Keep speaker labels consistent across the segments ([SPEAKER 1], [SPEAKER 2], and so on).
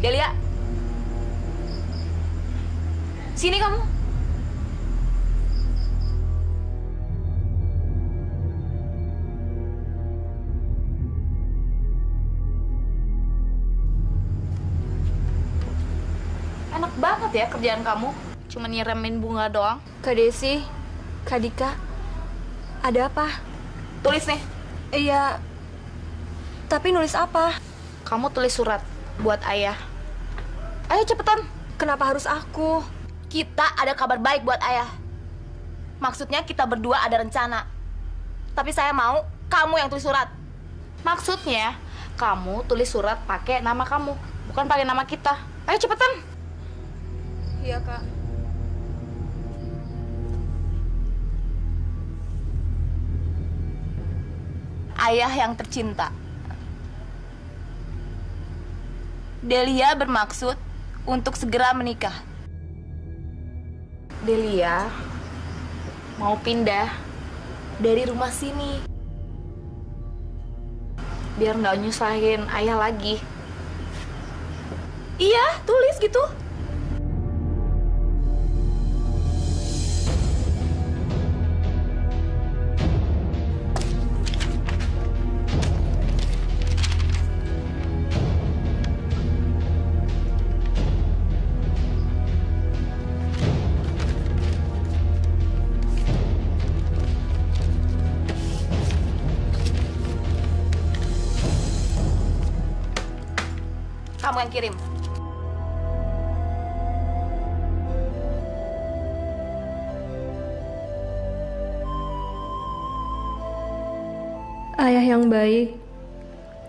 [SPEAKER 1] Delia, sini kamu. Enak banget ya kerjaan kamu. Cuma nyiremin bunga doang.
[SPEAKER 2] Kak Desi, Kak Dika, ada apa?
[SPEAKER 1] Tulis nih.
[SPEAKER 2] Iya, tapi nulis apa?
[SPEAKER 1] Kamu tulis surat buat ayah. Ayo cepetan.
[SPEAKER 2] Kenapa harus aku?
[SPEAKER 1] Kita ada kabar baik buat ayah. Maksudnya kita berdua ada rencana. Tapi saya mau kamu yang tulis surat. Maksudnya kamu tulis surat pakai nama kamu, bukan pakai nama kita. Ayo cepetan.
[SPEAKER 2] Iya, Kak.
[SPEAKER 1] Ayah yang tercinta. Delia bermaksud untuk segera menikah. Delia mau pindah dari rumah sini. Biar nggak nyusahin ayah lagi. Iya, tulis gitu. Kamu yang kirim.
[SPEAKER 2] Ayah yang baik,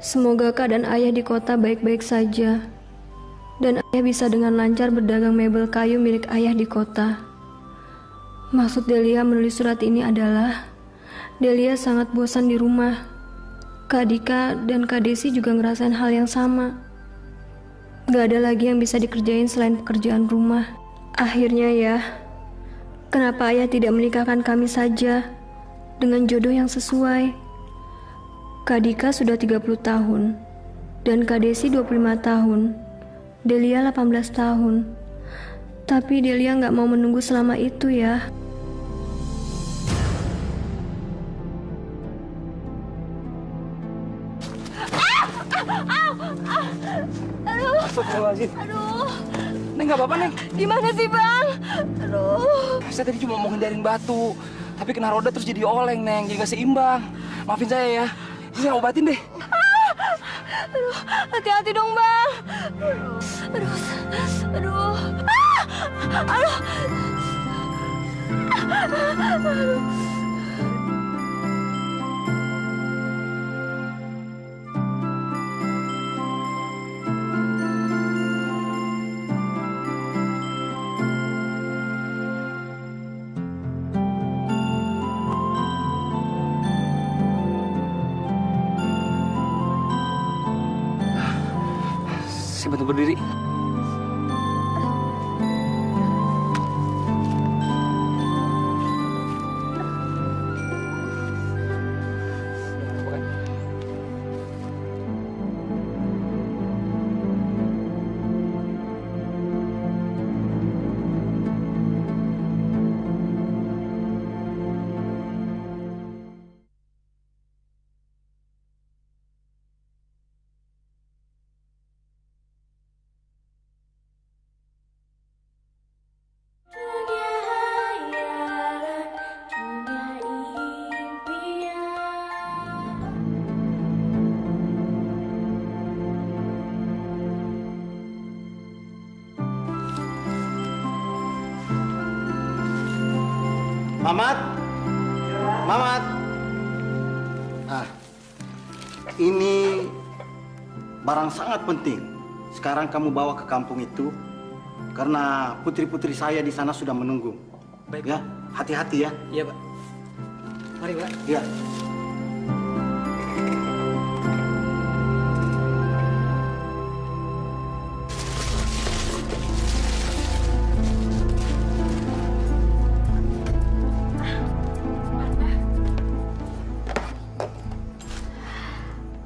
[SPEAKER 2] semoga keadaan ayah di kota baik-baik saja. Dan ayah bisa dengan lancar berdagang mebel kayu milik ayah di kota. Maksud Delia menulis surat ini adalah Delia sangat bosan di rumah. Kak Dika dan Kak Desi juga ngerasain hal yang sama. Gak ada lagi yang bisa dikerjain selain pekerjaan rumah. Akhirnya ya, kenapa ayah tidak menikahkan kami saja dengan jodoh yang sesuai? Kak Dika sudah 30 tahun dan Kak Desi 25 tahun. Delia 18 tahun. Tapi Delia gak mau menunggu selama itu ya.
[SPEAKER 3] Astagfirullahaladzim.
[SPEAKER 2] Aduh,
[SPEAKER 3] Neng, nggak apa-apa, Neng.
[SPEAKER 2] gimana sih Bang? Aduh.
[SPEAKER 3] Saya tadi cuma mau hindarin batu. Tapi kena roda terus jadi oleng, Neng. Jadi nggak seimbang. Maafin saya ya. Ini saya obatin deh.
[SPEAKER 2] Aduh, hati-hati dong Bang. Aduh, aduh, aduh.
[SPEAKER 3] Saya bantu berdiri.
[SPEAKER 4] Mamat, Mamat. Ah, ini barang sangat penting. Sekarang kamu bawa ke kampung itu karena putri-putri saya di sana sudah menunggu.
[SPEAKER 3] Baik.
[SPEAKER 4] Ya, hati-hati ya.
[SPEAKER 3] Iya, Pak. Mari, Pak.
[SPEAKER 4] Iya.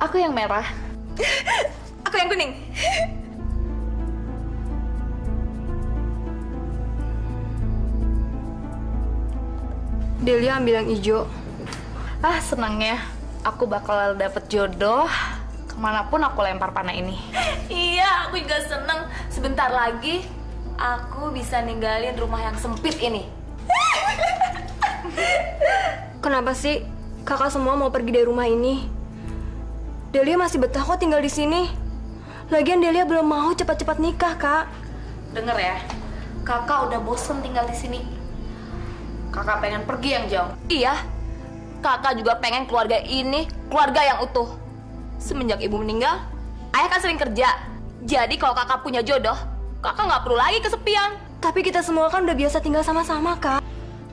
[SPEAKER 1] Aku yang merah.
[SPEAKER 2] Aku yang kuning. Delia ambil yang hijau.
[SPEAKER 1] Ah, senangnya aku bakal dapet jodoh kemanapun aku lempar panah ini. Iya, aku juga seneng. Sebentar lagi aku bisa ninggalin rumah yang sempit ini.
[SPEAKER 2] Kenapa sih kakak semua mau pergi dari rumah ini? Delia masih betah kok tinggal di sini. Lagian Delia belum mau cepat-cepat nikah, Kak.
[SPEAKER 1] Denger ya, kakak udah bosen tinggal di sini. Kakak pengen pergi yang jauh. Iya, kakak juga pengen keluarga ini keluarga yang utuh. Semenjak ibu meninggal, ayah kan sering kerja. Jadi kalau kakak punya jodoh, kakak nggak perlu lagi kesepian.
[SPEAKER 2] Tapi kita semua kan udah biasa tinggal sama-sama, Kak.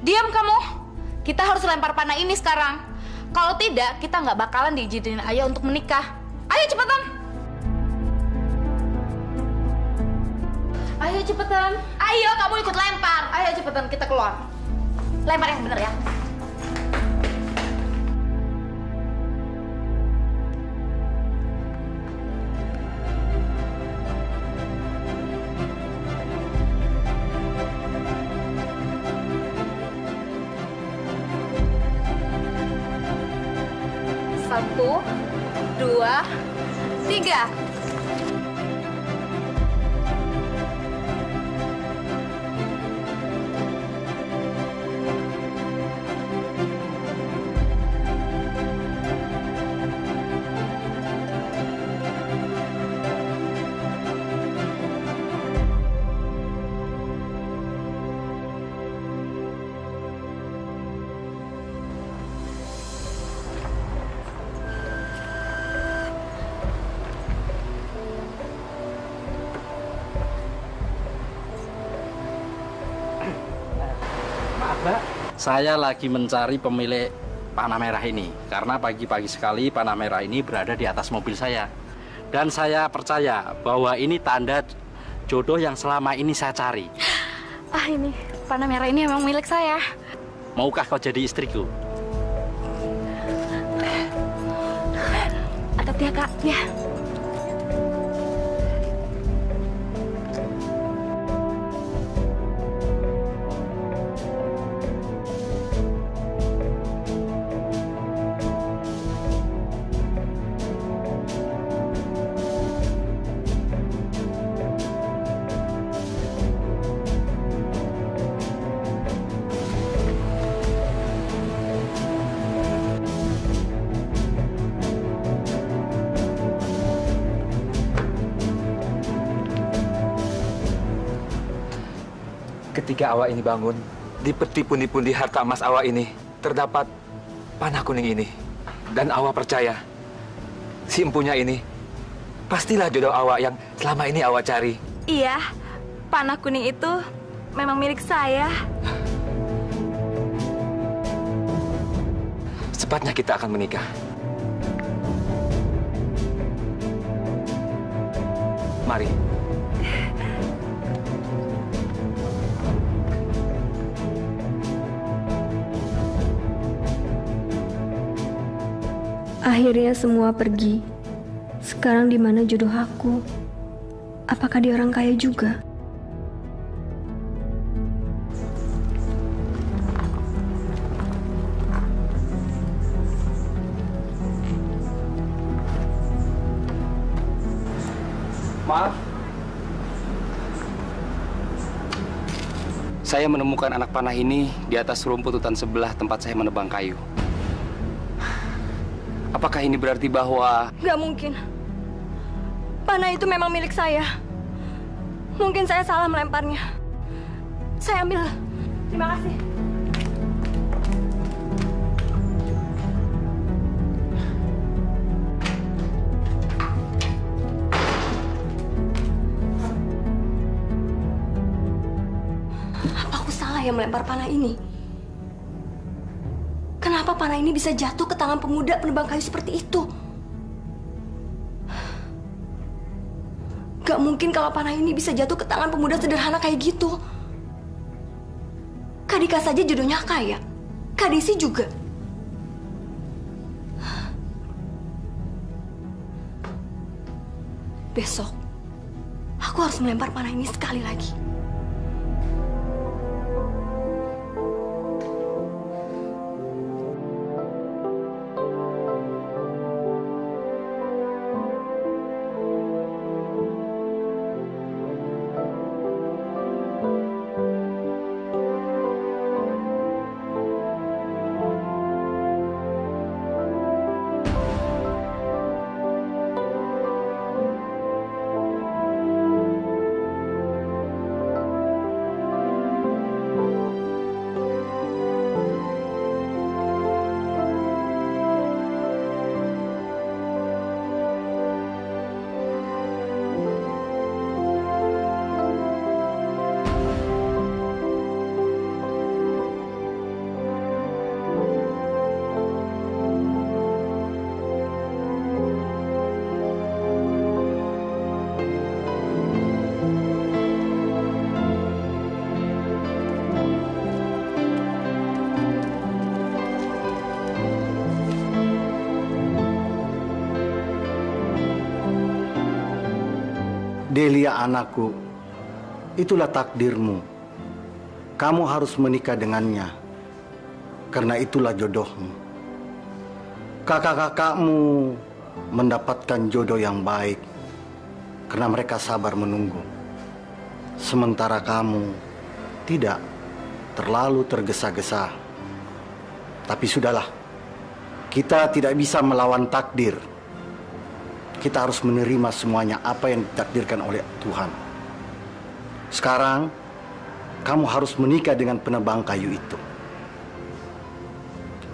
[SPEAKER 1] Diam kamu. Kita harus lempar panah ini sekarang. Kalau tidak, kita nggak bakalan diizinin ayah untuk menikah. Ayo cepetan. Ayo cepetan. Ayo kamu ikut lempar. Ayo cepetan kita keluar. Lempar yang bener ya. Satu, dua, tiga.
[SPEAKER 5] Saya lagi mencari pemilik panah merah ini karena pagi-pagi sekali panah merah ini berada di atas mobil saya. Dan saya percaya bahwa ini tanda jodoh yang selama ini saya cari.
[SPEAKER 1] Ah, ini panah merah ini emang milik saya.
[SPEAKER 5] Maukah kau jadi istriku?
[SPEAKER 1] Hati-hati ya, Kak. Ya.
[SPEAKER 3] Ketika awak ini bangun, di peti pundi-pundi harta emas awak ini terdapat panah kuning ini. Dan awak percaya, si empunya ini pastilah jodoh awak yang selama ini awak cari.
[SPEAKER 1] Iya, panah kuning itu memang milik saya.
[SPEAKER 3] Secepatnya kita akan menikah. Mari.
[SPEAKER 2] Akhirnya semua pergi. Sekarang di mana jodoh aku? Apakah dia orang kaya juga?
[SPEAKER 3] Maaf. Saya menemukan anak panah ini di atas rumput hutan sebelah tempat saya menebang kayu. Apakah ini berarti bahwa...
[SPEAKER 2] Gak mungkin. Panah itu memang milik saya. Mungkin saya salah melemparnya. Saya ambil. Terima kasih. Apa aku salah yang melempar panah ini? Kenapa panah ini bisa jatuh ke tangan pemuda penebang kayu seperti itu? Gak mungkin kalau panah ini bisa jatuh ke tangan pemuda sederhana kayak gitu. Kak Dika saja jodohnya kaya. Kak Desi juga. Besok, aku harus melempar panah ini sekali lagi.
[SPEAKER 4] Delia anakku, itulah takdirmu. Kamu harus menikah dengannya, karena itulah jodohmu. Kakak-kakakmu mendapatkan jodoh yang baik, karena mereka sabar menunggu. Sementara kamu tidak, terlalu tergesa-gesa. Tapi sudahlah, kita tidak bisa melawan takdir. Kita harus menerima semuanya apa yang ditakdirkan oleh Tuhan. Sekarang, kamu harus menikah dengan penebang kayu itu.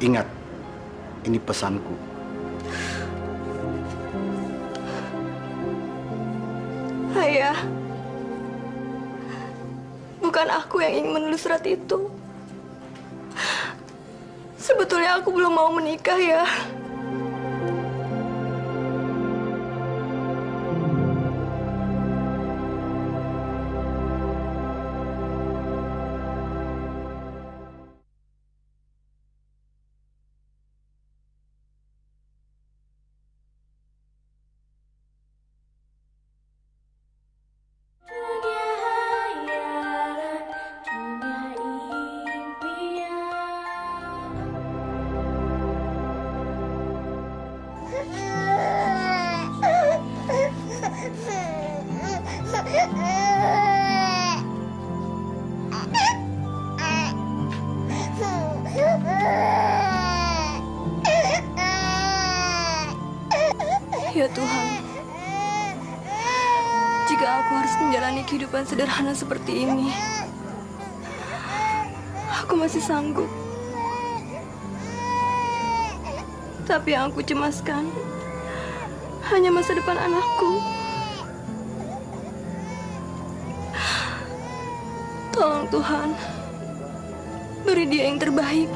[SPEAKER 4] Ingat, ini pesanku.
[SPEAKER 2] Ayah, bukan aku yang ingin menulis surat itu. Sebetulnya aku belum mau menikah, ya. Ya Tuhan, jika aku harus menjalani kehidupan sederhana seperti ini, aku masih sanggup. Tapi yang aku cemaskan hanya masa depan anakku. Tolong Tuhan, beri dia yang terbaik.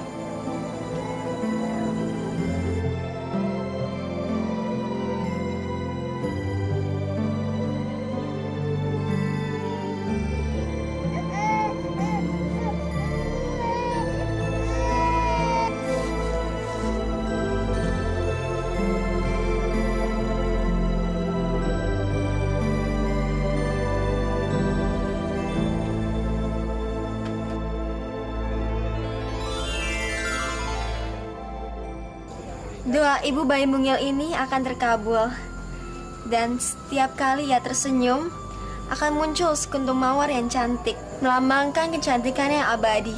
[SPEAKER 6] Doa Ibu Bayi Mungil ini akan terkabul. Dan setiap kali ia tersenyum, akan muncul sekuntum mawar yang cantik, melambangkan kecantikan yang abadi.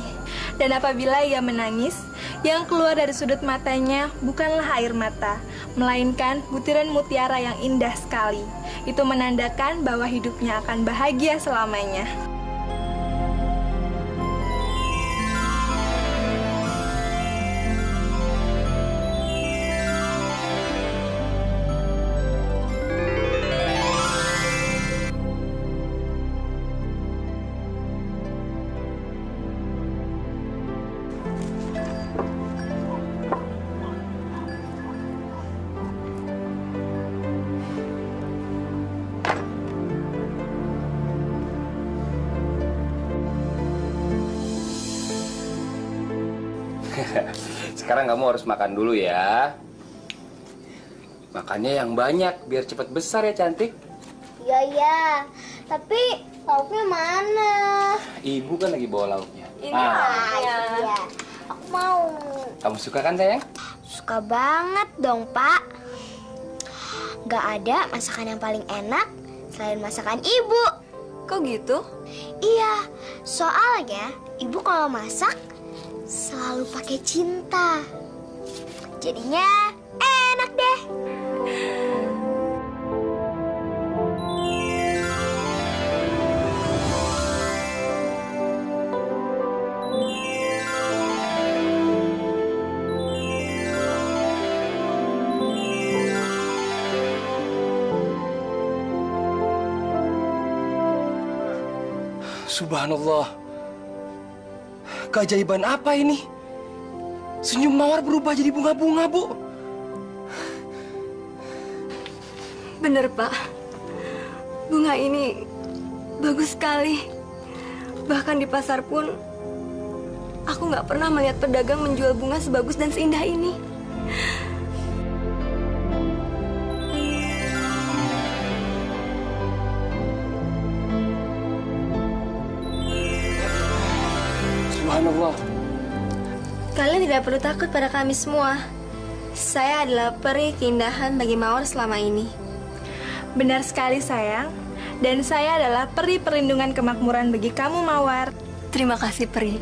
[SPEAKER 7] Dan apabila ia menangis, yang keluar dari sudut matanya bukanlah air mata, melainkan butiran mutiara yang indah sekali. Itu menandakan bahwa hidupnya akan bahagia selamanya.
[SPEAKER 3] Sekarang kamu harus makan dulu ya. Makannya yang banyak biar cepat besar ya cantik.
[SPEAKER 8] Iya ya, tapi lauknya mana?
[SPEAKER 3] Ibu kan lagi bawa lauknya.
[SPEAKER 8] Ini ya. Aku mau.
[SPEAKER 3] Kamu suka kan sayang?
[SPEAKER 8] Suka banget dong Pak. Gak ada masakan yang paling enak selain masakan ibu.
[SPEAKER 2] Kok gitu?
[SPEAKER 8] Iya, soalnya ibu kalau masak selalu pakai cinta. Jadinya enak deh.
[SPEAKER 3] Subhanallah. Keajaiban apa ini? Senyum mawar berubah jadi bunga-bunga, Bu.
[SPEAKER 2] Bener, Pak. Bunga ini bagus sekali. Bahkan di pasar pun, aku nggak pernah melihat pedagang menjual bunga sebagus dan seindah ini.
[SPEAKER 9] Subhanallah.
[SPEAKER 6] Kalian tidak perlu takut pada kami semua. Saya adalah peri keindahan bagi Mawar selama ini.
[SPEAKER 7] Benar sekali sayang. Dan saya adalah peri perlindungan kemakmuran bagi kamu Mawar.
[SPEAKER 2] Terima kasih Peri,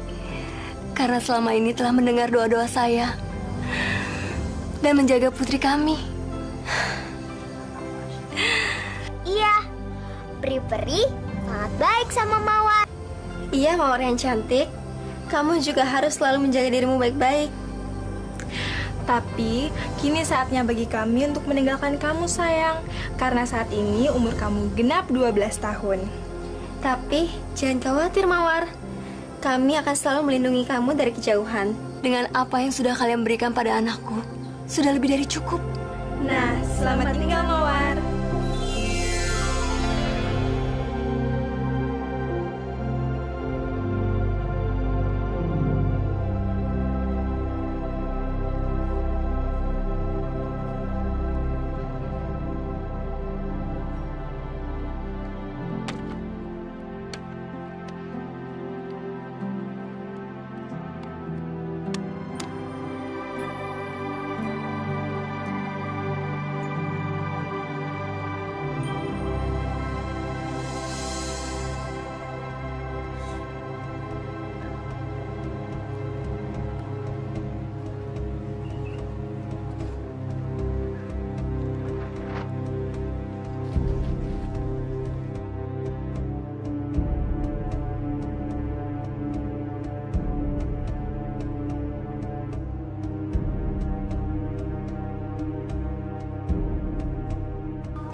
[SPEAKER 2] karena selama ini telah mendengar doa-doa saya dan menjaga putri kami.
[SPEAKER 8] Iya, peri-peri sangat baik sama Mawar.
[SPEAKER 6] Iya Mawar yang cantik, kamu juga harus selalu menjaga dirimu baik-baik.
[SPEAKER 7] Tapi kini saatnya bagi kami untuk meninggalkan kamu sayang. Karena saat ini umur kamu genap 12 tahun.
[SPEAKER 6] Tapi jangan khawatir Mawar, kami akan selalu melindungi kamu dari kejauhan.
[SPEAKER 2] Dengan apa yang sudah kalian berikan pada anakku, sudah lebih dari cukup.
[SPEAKER 7] Nah, selamat tinggal Mawar.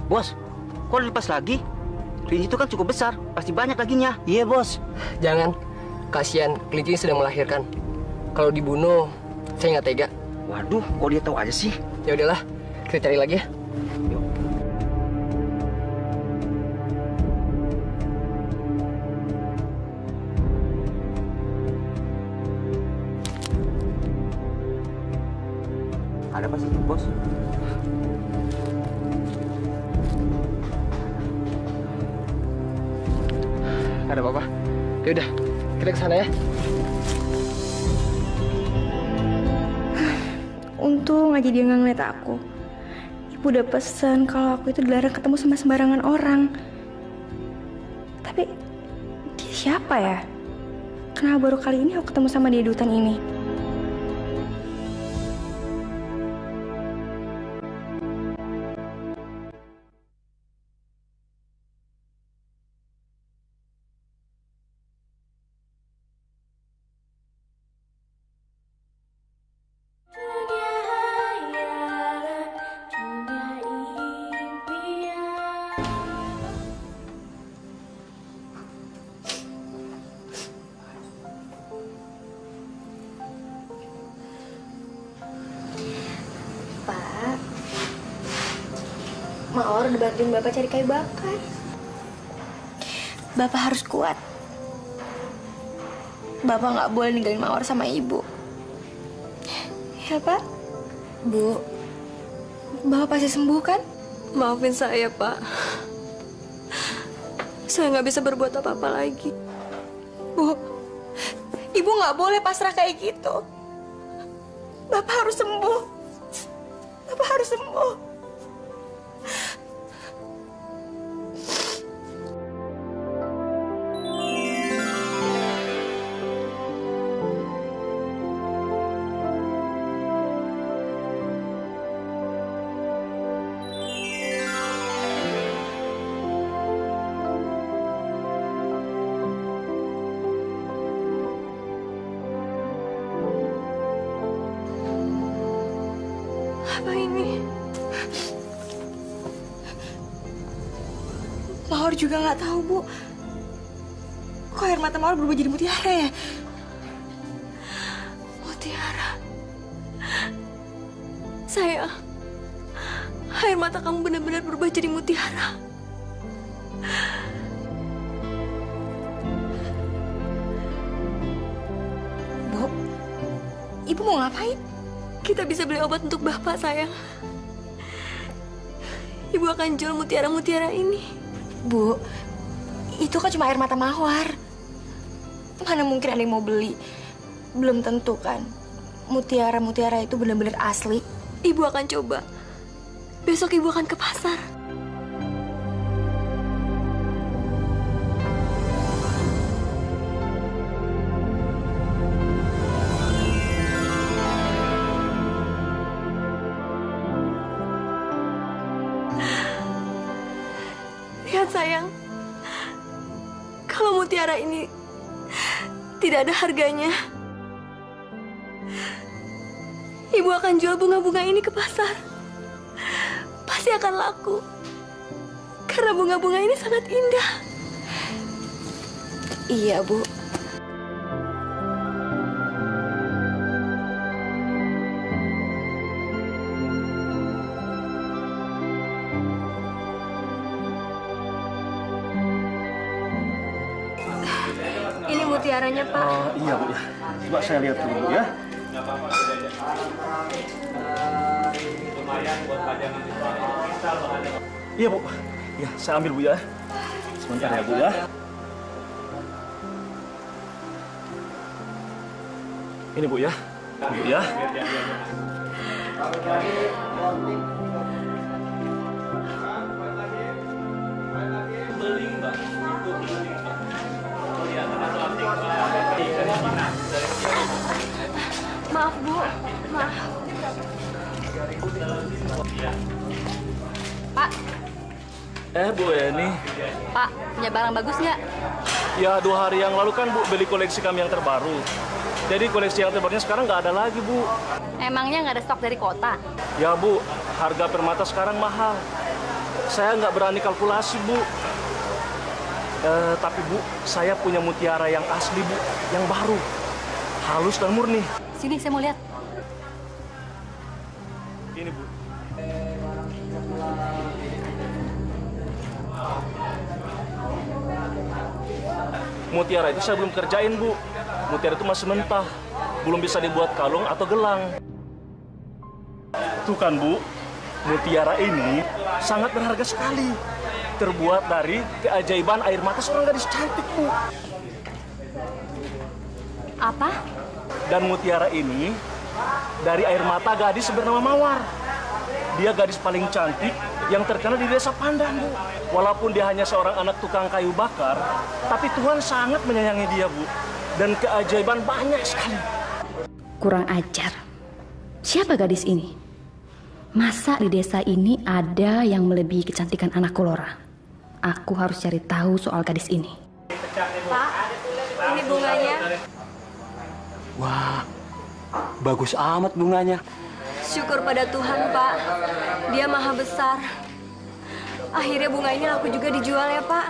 [SPEAKER 10] Bos, kok dilepas lagi? Kelinci itu kan cukup besar, pasti banyak laginya.
[SPEAKER 9] Iya bos, jangan. Kasihan, kelinci sedang melahirkan. Kalau dibunuh, saya nggak tega.
[SPEAKER 10] Waduh, kok dia tahu aja sih?
[SPEAKER 9] Ya udahlah, kita cari lagi ya.
[SPEAKER 10] Yuk. Ada apa sih, bos?
[SPEAKER 9] Gak ada apa-apa. Ya udah, kita ke sana ya.
[SPEAKER 7] Untung aja dia nggak ngeliat aku. Ibu udah pesen kalau aku itu dilarang ketemu sama sembarangan orang. Tapi dia siapa ya? Kenapa baru kali ini aku ketemu sama dia di hutan ini?
[SPEAKER 6] Mawar udah bantuin Bapak cari kayu bakar. Bapak harus kuat. Bapak nggak boleh ninggalin Mawar sama Ibu. Ya, Pak? Bu, Bapak pasti sembuh kan?
[SPEAKER 2] Maafin saya, Pak. Saya nggak bisa berbuat apa-apa lagi.
[SPEAKER 6] Bu, Ibu nggak boleh pasrah kayak gitu. Bapak harus sembuh. Bapak harus sembuh.
[SPEAKER 2] Apa ini?
[SPEAKER 6] Mawar juga nggak tahu, Bu. Kok air mata Mawar berubah jadi mutiara ya?
[SPEAKER 2] Mutiara. Sayang, air mata kamu benar-benar berubah jadi mutiara.
[SPEAKER 6] Bu, Ibu mau ngapain?
[SPEAKER 2] Kita bisa beli obat untuk Bapak, sayang. Ibu akan jual mutiara-mutiara ini.
[SPEAKER 6] Bu, itu kan cuma air mata Mawar. Mana mungkin ada yang mau beli?
[SPEAKER 7] belum tentu kan mutiara-mutiara itu benar-benar asli.
[SPEAKER 2] Ibu akan coba. Besok ibu akan ke pasar. Lihat sayang, kalau mutiara ini tidak ada harganya, ibu akan jual bunga-bunga ini ke pasar. Pasti akan laku. Karena bunga-bunga ini sangat indah. Iya, Bu. Ini mutiaranya, Pak.
[SPEAKER 11] Oh, iya, Bu. Coba saya lihat dulu, Bu, ya. Iya, Bu. Ya, saya ambil, Bu, ya. Sebentar ya, Bu, ya. Ini, Bu, ya. Bu, ya.
[SPEAKER 2] Maaf, Bu. Maaf.
[SPEAKER 1] Pak,
[SPEAKER 11] Bu Eni.
[SPEAKER 1] Pak, punya barang bagus nggak?
[SPEAKER 11] Ya, 2 hari yang lalu kan Bu beli koleksi kami yang terbaru. Jadi koleksi yang terbarunya sekarang nggak ada lagi, Bu.
[SPEAKER 1] Emangnya nggak ada stok dari kota?
[SPEAKER 11] Ya, Bu, harga permata sekarang mahal. Saya nggak berani kalkulasi, Bu. Tapi, Bu, saya punya mutiara yang asli, Bu. Yang baru. Halus dan murni.
[SPEAKER 1] Sini, saya mau lihat.
[SPEAKER 11] Ini, Bu. Mutiara itu saya belum kerjain, Bu. Mutiara itu masih mentah. Belum bisa dibuat kalung atau gelang. Tuh kan, Bu. Mutiara ini sangat berharga sekali. Terbuat dari keajaiban air mata seorang gadis cantik, Bu.
[SPEAKER 1] Apa?
[SPEAKER 11] Dan mutiara ini dari air mata gadis bernama Mawar. Dia gadis paling cantik yang terkenal di desa Pandan, Bu. Walaupun dia hanya seorang anak tukang kayu bakar, tapi Tuhan sangat menyayangi dia, Bu. Dan keajaiban banyak sekali.
[SPEAKER 12] Kurang ajar. Siapa gadis ini? Masa di desa ini ada yang melebihi kecantikan anak Lora? Aku harus cari tahu soal gadis ini.
[SPEAKER 2] Pak, ini bunganya.
[SPEAKER 5] Wah, bagus amat bunganya.
[SPEAKER 2] Syukur pada Tuhan, Pak. Dia maha besar. Akhirnya bunga ini laku juga dijual ya, Pak.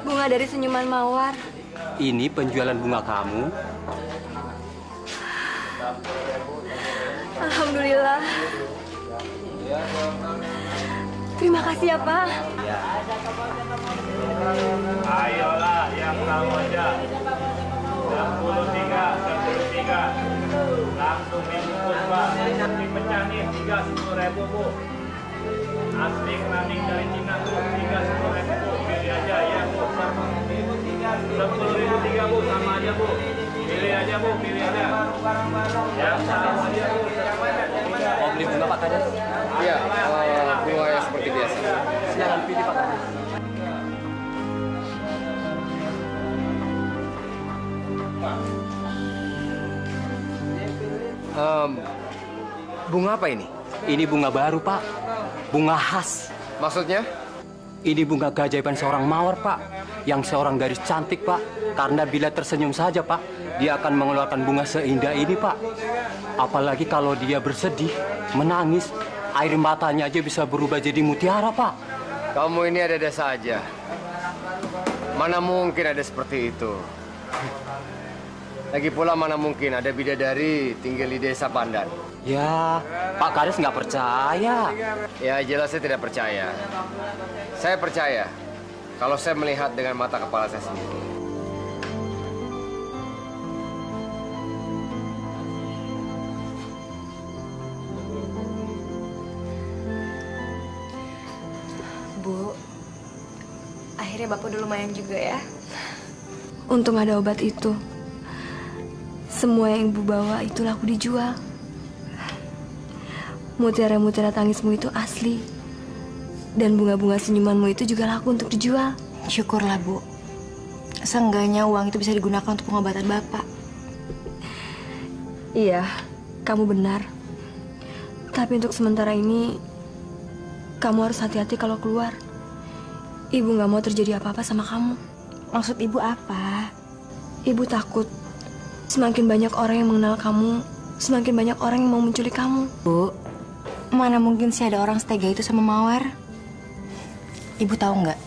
[SPEAKER 2] Bunga dari senyuman Mawar.
[SPEAKER 5] Ini penjualan bunga kamu.
[SPEAKER 2] Alhamdulillah. Terima kasih ya, Pak.
[SPEAKER 11] Ayolah, yang tahu aja. 63. Langsung dibungkus, Pak. Dipecah nih, 30.000, Bu. Asli keramik dari Cina tuh, 30.000, Bu. Pilih aja ya, Bu. 10.003, Bu. Sama aja, Bu. Pilih aja, Bu. Pilih aja. Yang sama aja, Bu.
[SPEAKER 9] Mau beli bunga, Pak Kades?
[SPEAKER 13] Iya, bunga yang seperti biasa.
[SPEAKER 9] Silakan pilih, Pak Kades.
[SPEAKER 13] Bunga apa ini?
[SPEAKER 5] Ini bunga baru, Pak. Bunga khas.
[SPEAKER 13] Maksudnya?
[SPEAKER 5] Ini bunga keajaiban seorang Mawar, Pak. Yang seorang gadis cantik, Pak. Karena bila tersenyum saja, Pak, dia akan mengeluarkan bunga seindah ini, Pak. Apalagi kalau dia bersedih, menangis, air matanya aja bisa berubah jadi mutiara, Pak.
[SPEAKER 13] Kamu ini ada-ada saja. Mana mungkin ada seperti itu? Lagi pula mana mungkin ada bidadari tinggal di desa Pandan.
[SPEAKER 5] Ya, Pak Kades nggak percaya.
[SPEAKER 13] Ya, jelas saya tidak percaya. Saya percaya kalau saya melihat dengan mata kepala saya sendiri.
[SPEAKER 2] Bu, akhirnya Bapak udah lumayan juga ya. Untung ada obat itu. Semua yang ibu bawa itu laku dijual. Mutiara-mutiara tangismu itu asli. Dan bunga-bunga senyumanmu itu juga laku untuk dijual.
[SPEAKER 6] Syukurlah, Bu. Seenggaknya uang itu bisa digunakan untuk pengobatan Bapak.
[SPEAKER 2] Iya, kamu benar. Tapi untuk sementara ini, kamu harus hati-hati kalau keluar. Ibu gak mau terjadi apa-apa sama kamu.
[SPEAKER 6] Maksud Ibu apa?
[SPEAKER 2] Ibu takut semakin banyak orang yang mengenal kamu, semakin banyak orang yang mau menculik kamu.
[SPEAKER 6] Bu, mana mungkin sih ada orang setega itu sama Mawar? Ibu tahu nggak?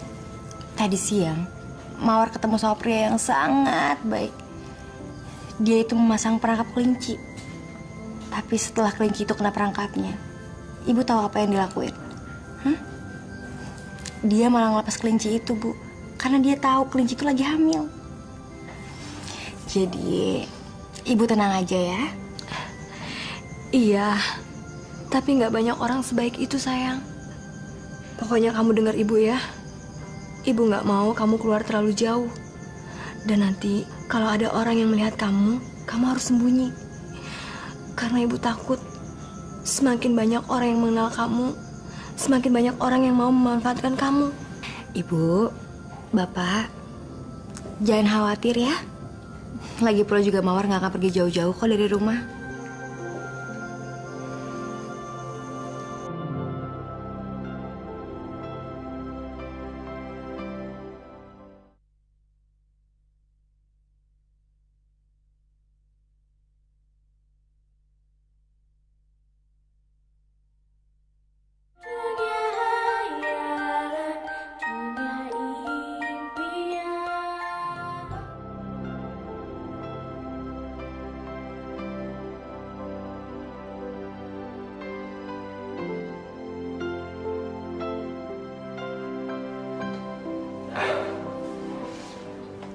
[SPEAKER 6] Tadi siang, Mawar ketemu sama pria yang sangat baik. Dia itu memasang perangkap kelinci. Tapi setelah kelinci itu kena perangkapnya, Ibu tahu apa yang dilakuin? Dia malah ngelepas kelinci itu, Bu. Karena dia tahu kelinci itu lagi hamil. Jadi, Ibu tenang aja ya.
[SPEAKER 2] Iya, tapi nggak banyak orang sebaik itu, sayang. Pokoknya kamu dengar ibu ya. Ibu nggak mau kamu keluar terlalu jauh. Dan nanti kalau ada orang yang melihat kamu harus sembunyi. Karena ibu takut semakin banyak orang yang mengenal kamu, semakin banyak orang yang mau memanfaatkan kamu.
[SPEAKER 6] Ibu, Bapak, jangan khawatir ya. Lagi pula juga Mawar nggak akan pergi jauh-jauh kok dari rumah.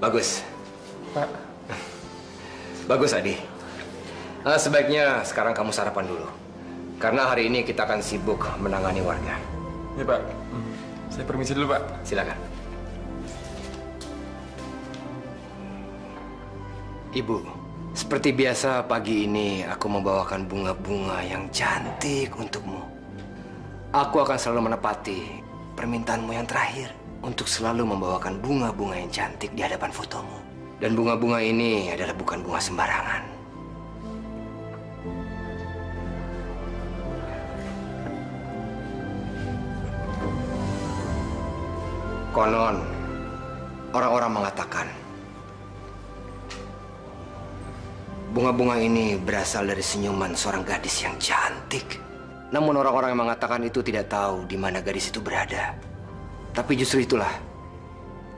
[SPEAKER 13] Bagus. Pak. Bagus, Adi. Sebaiknya sekarang kamu sarapan dulu. Karena hari ini kita akan sibuk menangani warga.
[SPEAKER 3] Ya, Pak. Saya permisi dulu, Pak.
[SPEAKER 13] Silakan. Ibu, seperti biasa pagi ini aku membawakan bunga-bunga yang cantik untukmu. Aku akan selalu menepati permintaanmu yang terakhir untuk selalu membawakan bunga-bunga yang cantik di hadapan fotomu. Dan bunga-bunga ini adalah bukan bunga sembarangan. Konon, orang-orang mengatakan bunga-bunga ini berasal dari senyuman seorang gadis yang cantik. Namun orang-orang yang mengatakan itu tidak tahu di mana gadis itu berada. Tapi justru itulah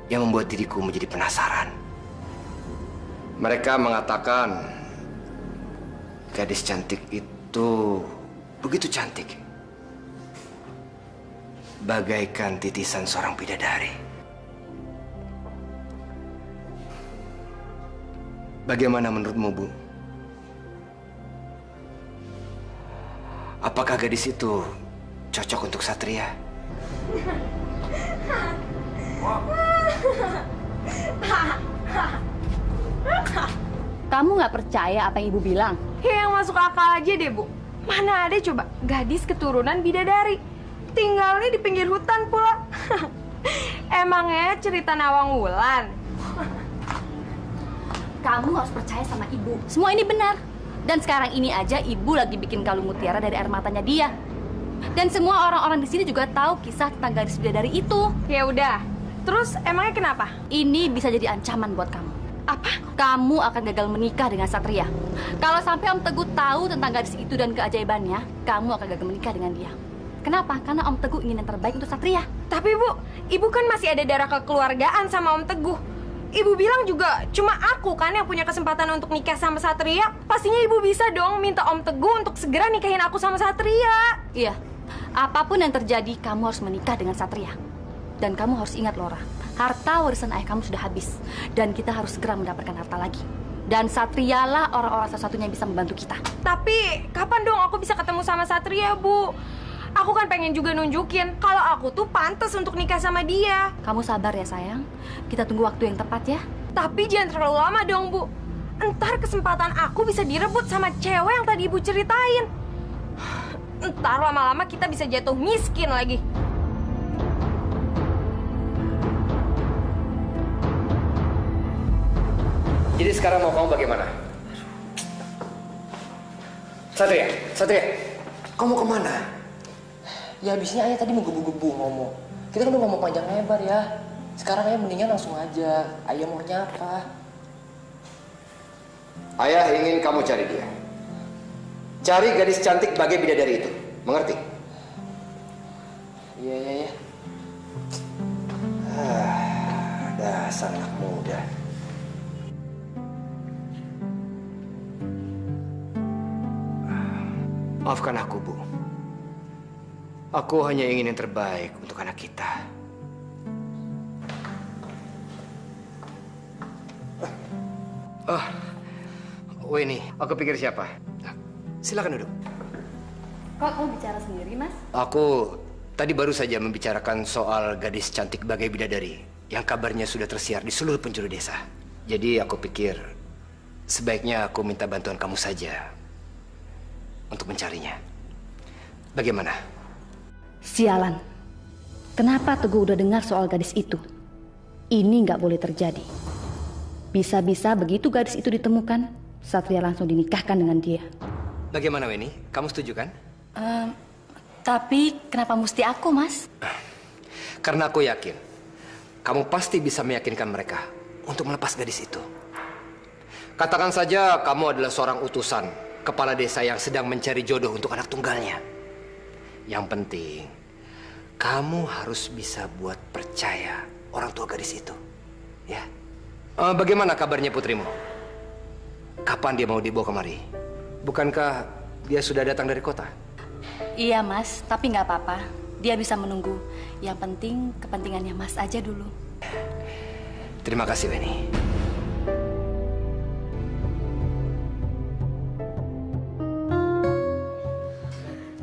[SPEAKER 13] yang membuat diriku menjadi penasaran. Mereka mengatakan gadis cantik itu begitu cantik, bagaikan titisan seorang bidadari. Bagaimana menurutmu, Bu? Apakah gadis itu cocok untuk Satria?
[SPEAKER 12] Kamu nggak percaya apa yang ibu bilang?
[SPEAKER 7] Ya yang masuk akal aja deh, Bu. Mana ada coba gadis keturunan bidadari tinggalnya di pinggir hutan pula. Emangnya cerita Nawang Wulan?
[SPEAKER 12] Kamu harus percaya sama ibu. Semua ini benar. Dan sekarang ini aja ibu lagi bikin kalung mutiara dari air matanya dia. Dan semua orang-orang di sini juga tahu kisah tentang gadis bidadari itu.
[SPEAKER 7] Ya udah. Terus emangnya kenapa?
[SPEAKER 12] Ini bisa jadi ancaman buat kamu. Apa? Kamu akan gagal menikah dengan Satria. Kalau sampai Om Teguh tahu tentang gadis itu dan keajaibannya, kamu akan gagal menikah dengan dia. Kenapa? Karena Om Teguh ingin yang terbaik untuk Satria.
[SPEAKER 7] Tapi Bu, ibu kan masih ada darah kekeluargaan sama Om Teguh. Ibu bilang juga cuma aku kan yang punya kesempatan untuk nikah sama Satria. Pastinya ibu bisa dong minta Om Teguh untuk segera nikahin aku sama Satria.
[SPEAKER 12] Iya, apapun yang terjadi kamu harus menikah dengan Satria. Dan kamu harus ingat Laura, harta warisan ayah kamu sudah habis. Dan kita harus segera mendapatkan harta lagi. Dan Satrialah orang-orang satu-satunya yang bisa membantu kita.
[SPEAKER 7] Tapi kapan dong aku bisa ketemu sama Satria, Bu? Aku kan pengen juga nunjukin kalau aku tuh pantas untuk nikah sama dia.
[SPEAKER 12] Kamu sabar ya sayang. Kita tunggu waktu yang tepat ya.
[SPEAKER 6] Tapi jangan terlalu lama dong, Bu. Entar kesempatan aku bisa direbut sama cewek yang tadi Ibu ceritain. Entar lama-lama kita bisa jatuh miskin lagi.
[SPEAKER 13] Jadi sekarang mau kamu bagaimana? Satria, kamu mau kemana?
[SPEAKER 9] Ya habisnya ayah tadi menggebu-gebu ngomong. Kita kan udah ngomong panjang lebar ya. Sekarang ayah mendingan langsung aja. Ayah maunya apa?
[SPEAKER 13] Ayah ingin kamu cari dia. Cari gadis cantik bagai bidadari itu. Mengerti?
[SPEAKER 9] Iya.
[SPEAKER 13] Dasar anak muda. Maafkan aku, Bu. Aku hanya ingin yang terbaik untuk anak kita. Weni, aku pikir siapa? Silakan duduk.
[SPEAKER 12] Kok kamu bicara sendiri, Mas?
[SPEAKER 13] Aku tadi baru saja membicarakan soal gadis cantik bagai bidadari yang kabarnya sudah tersiar di seluruh penjuru desa. Jadi aku pikir sebaiknya aku minta bantuan kamu saja untuk mencarinya. Bagaimana?
[SPEAKER 12] Sialan. Kenapa Teguh udah dengar soal gadis itu? Ini nggak boleh terjadi. Bisa-bisa begitu gadis itu ditemukan, Satria langsung dinikahkan dengan dia.
[SPEAKER 13] Bagaimana, Weni? Kamu setuju kan?
[SPEAKER 12] Tapi kenapa mesti aku, Mas?
[SPEAKER 13] Karena aku yakin kamu pasti bisa meyakinkan mereka untuk melepas gadis itu. Katakan saja kamu adalah seorang utusan kepala desa yang sedang mencari jodoh untuk anak tunggalnya. Yang penting, kamu harus bisa buat percaya orang tua gadis itu. Ya. Bagaimana kabarnya putrimu? Kapan dia mau dibawa kemari? Bukankah dia sudah datang dari kota?
[SPEAKER 12] Iya, Mas. Tapi nggak apa-apa. Dia bisa menunggu. Yang penting kepentingannya Mas aja dulu.
[SPEAKER 13] Terima kasih, Weni.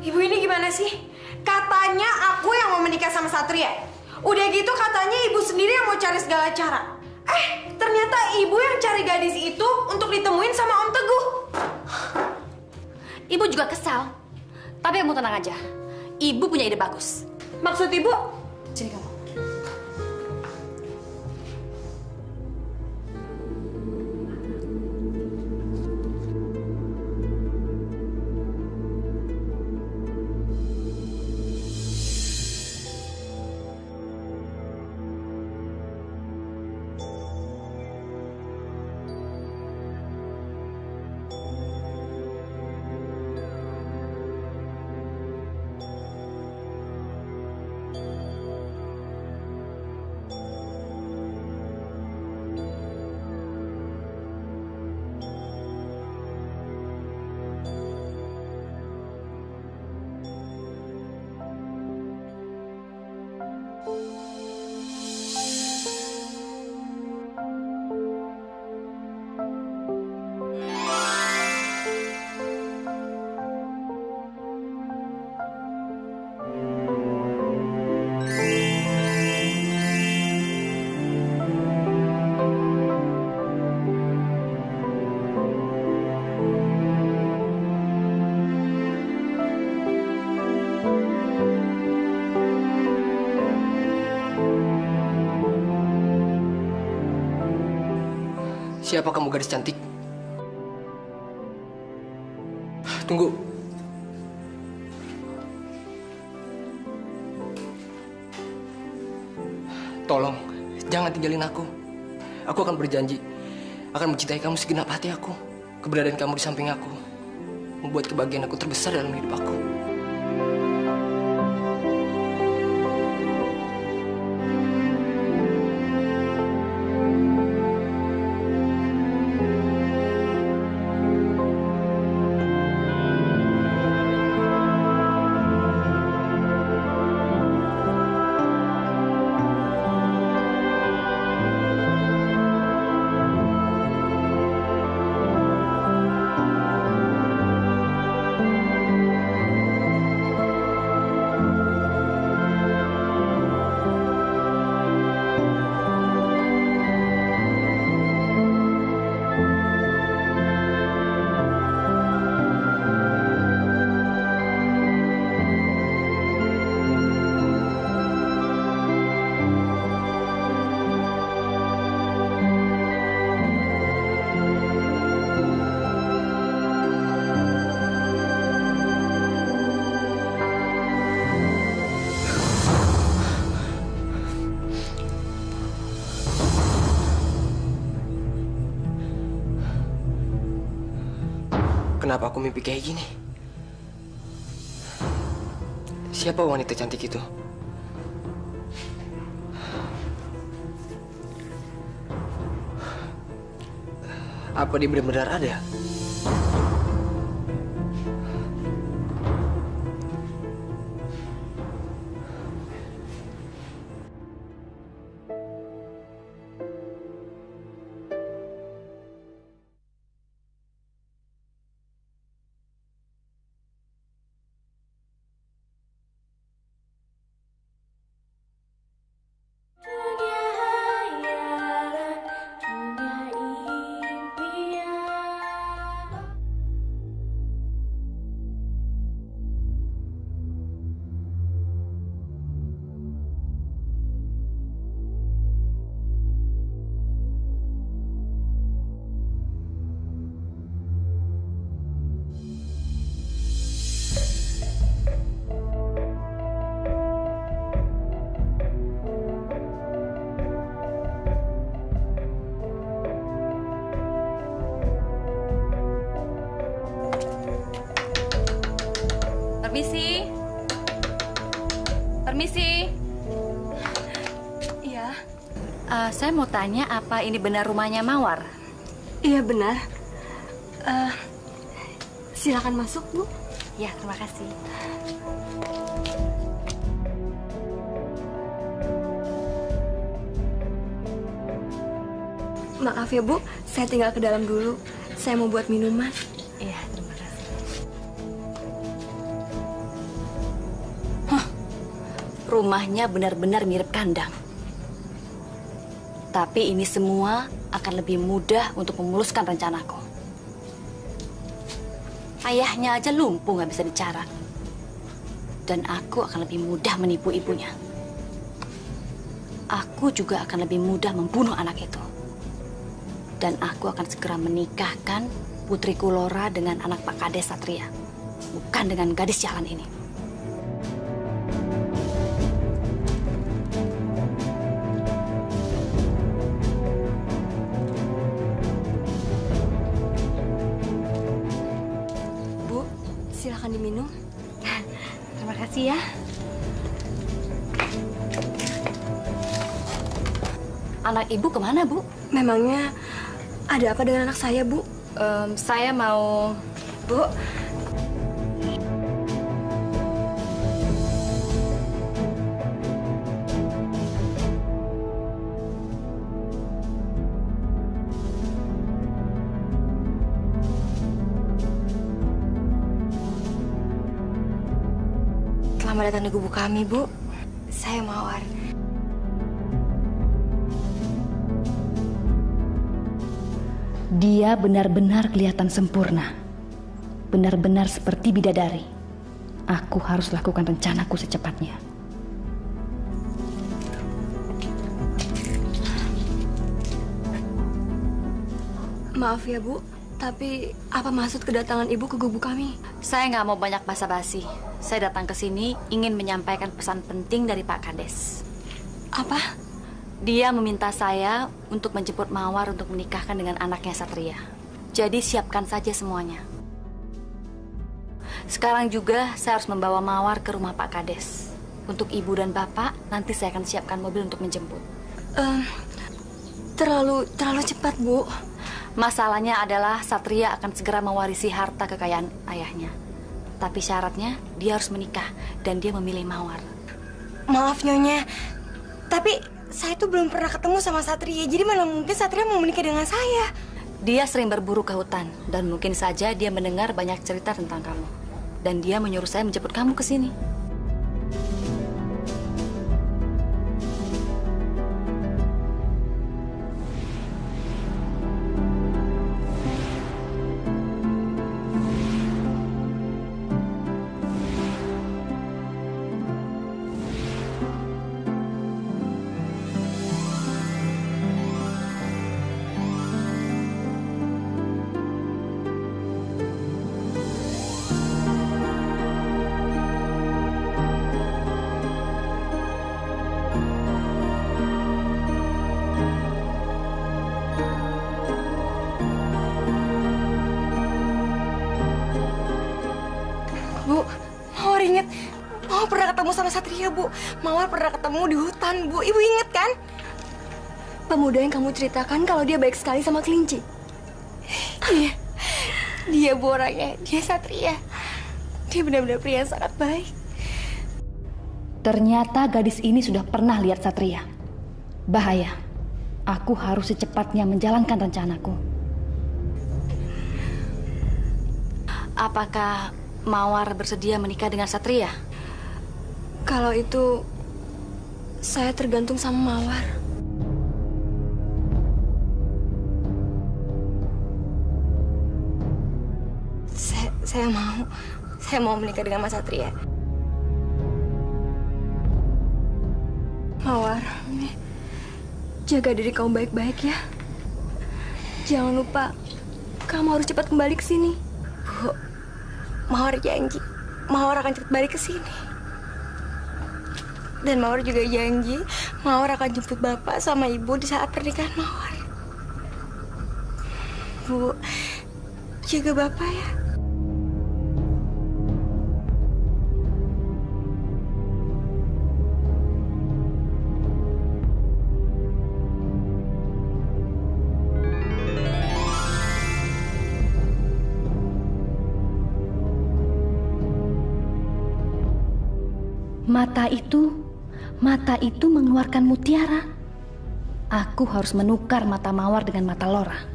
[SPEAKER 6] Ibu ini gimana sih? Katanya aku yang mau menikah sama Satria. Udah gitu katanya ibu sendiri yang mau cari segala cara. Ternyata ibu yang cari gadis itu untuk ditemuin sama Om Teguh.
[SPEAKER 12] Ibu juga kesal. Tapi kamu tenang aja. Ibu punya ide bagus.
[SPEAKER 6] Maksud ibu?
[SPEAKER 12] Sini kamu.
[SPEAKER 9] Siapa kamu, gadis cantik? Tunggu. Tolong, jangan tinggalin aku. Aku akan berjanji akan mencintai kamu segenap hati aku. Keberadaan kamu di samping aku membuat kebahagiaan aku terbesar dalam hidup aku. Kenapa aku mimpi kayak gini? Siapa wanita cantik itu? Apa dia benar-benar ada?
[SPEAKER 12] Permisi. Permisi.
[SPEAKER 2] Iya.
[SPEAKER 12] Saya mau tanya, apa ini benar rumahnya Mawar?
[SPEAKER 2] Iya benar. Silakan masuk, Bu.
[SPEAKER 12] Ya, terima kasih.
[SPEAKER 2] Maaf ya, Bu. Saya tinggal ke dalam dulu. Saya mau buat minuman.
[SPEAKER 12] Iya, terima kasih. Rumahnya benar-benar mirip kandang. Tapi ini semua akan lebih mudah untuk memuluskan rencanaku. Ayahnya aja lumpuh nggak bisa bicara. Dan aku akan lebih mudah menipu ibunya. Aku juga akan lebih mudah membunuh anak itu. Dan aku akan segera menikahkan putriku Laura dengan anak Pak Kades Satria. Bukan dengan gadis jalan ini.
[SPEAKER 2] Silakan diminum.
[SPEAKER 12] Terima kasih ya. Anak ibu kemana, Bu?
[SPEAKER 2] Memangnya ada apa dengan anak saya, Bu?
[SPEAKER 12] Saya mau...
[SPEAKER 2] Bu.
[SPEAKER 6] Selamat datang di gubuk kami, Bu. Saya Mawar.
[SPEAKER 12] Dia benar-benar kelihatan sempurna. Benar-benar seperti bidadari. Aku harus lakukan rencanaku secepatnya.
[SPEAKER 2] Maaf ya, Bu. Tapi apa maksud kedatangan Ibu ke gubuk kami?
[SPEAKER 12] Saya nggak mau banyak basa-basi. Saya datang ke sini ingin menyampaikan pesan penting dari Pak Kades.
[SPEAKER 2] Apa?
[SPEAKER 12] Dia meminta saya untuk menjemput Mawar untuk menikahkan dengan anaknya Satria. Jadi siapkan saja semuanya. Sekarang juga saya harus membawa Mawar ke rumah Pak Kades. Untuk Ibu dan Bapak, nanti saya akan siapkan mobil untuk menjemput.
[SPEAKER 2] Terlalu cepat, Bu.
[SPEAKER 12] Masalahnya adalah Satria akan segera mewarisi harta kekayaan ayahnya. Tapi syaratnya dia harus menikah dan dia memilih Mawar.
[SPEAKER 6] Maaf Nyonya, tapi saya tuh belum pernah ketemu sama Satria. Jadi mana mungkin Satria mau menikah dengan saya?
[SPEAKER 12] Dia sering berburu ke hutan dan mungkin saja dia mendengar banyak cerita tentang kamu. Dan dia menyuruh saya menjemput kamu ke sini.
[SPEAKER 6] sama Satria, Bu. Mawar pernah ketemu di hutan, Bu. Ibu inget kan? Pemuda yang kamu ceritakan kalau dia baik sekali sama kelinci. Iya. Dia, Bu, orangnya. Dia Satria. Dia benar-benar pria yang sangat baik.
[SPEAKER 12] Ternyata gadis ini sudah pernah lihat Satria. Bahaya. Aku harus secepatnya menjalankan rencanaku. Apakah Mawar bersedia menikah dengan Satria?
[SPEAKER 6] Kalau itu, saya tergantung sama Mawar. Saya mau menikah dengan Mas Satria. Mawar, jaga diri kamu baik-baik ya. Jangan lupa, kamu harus cepat kembali ke sini. Bu, Mawar janji, Mawar akan cepat balik ke sini. Dan Mawar juga janji, Mawar akan jemput Bapak sama Ibu di saat pernikahan Mawar. Bu, jaga Bapak ya.
[SPEAKER 12] Mata itu mengeluarkan mutiara. Aku harus menukar mata Mawar dengan mata Lora,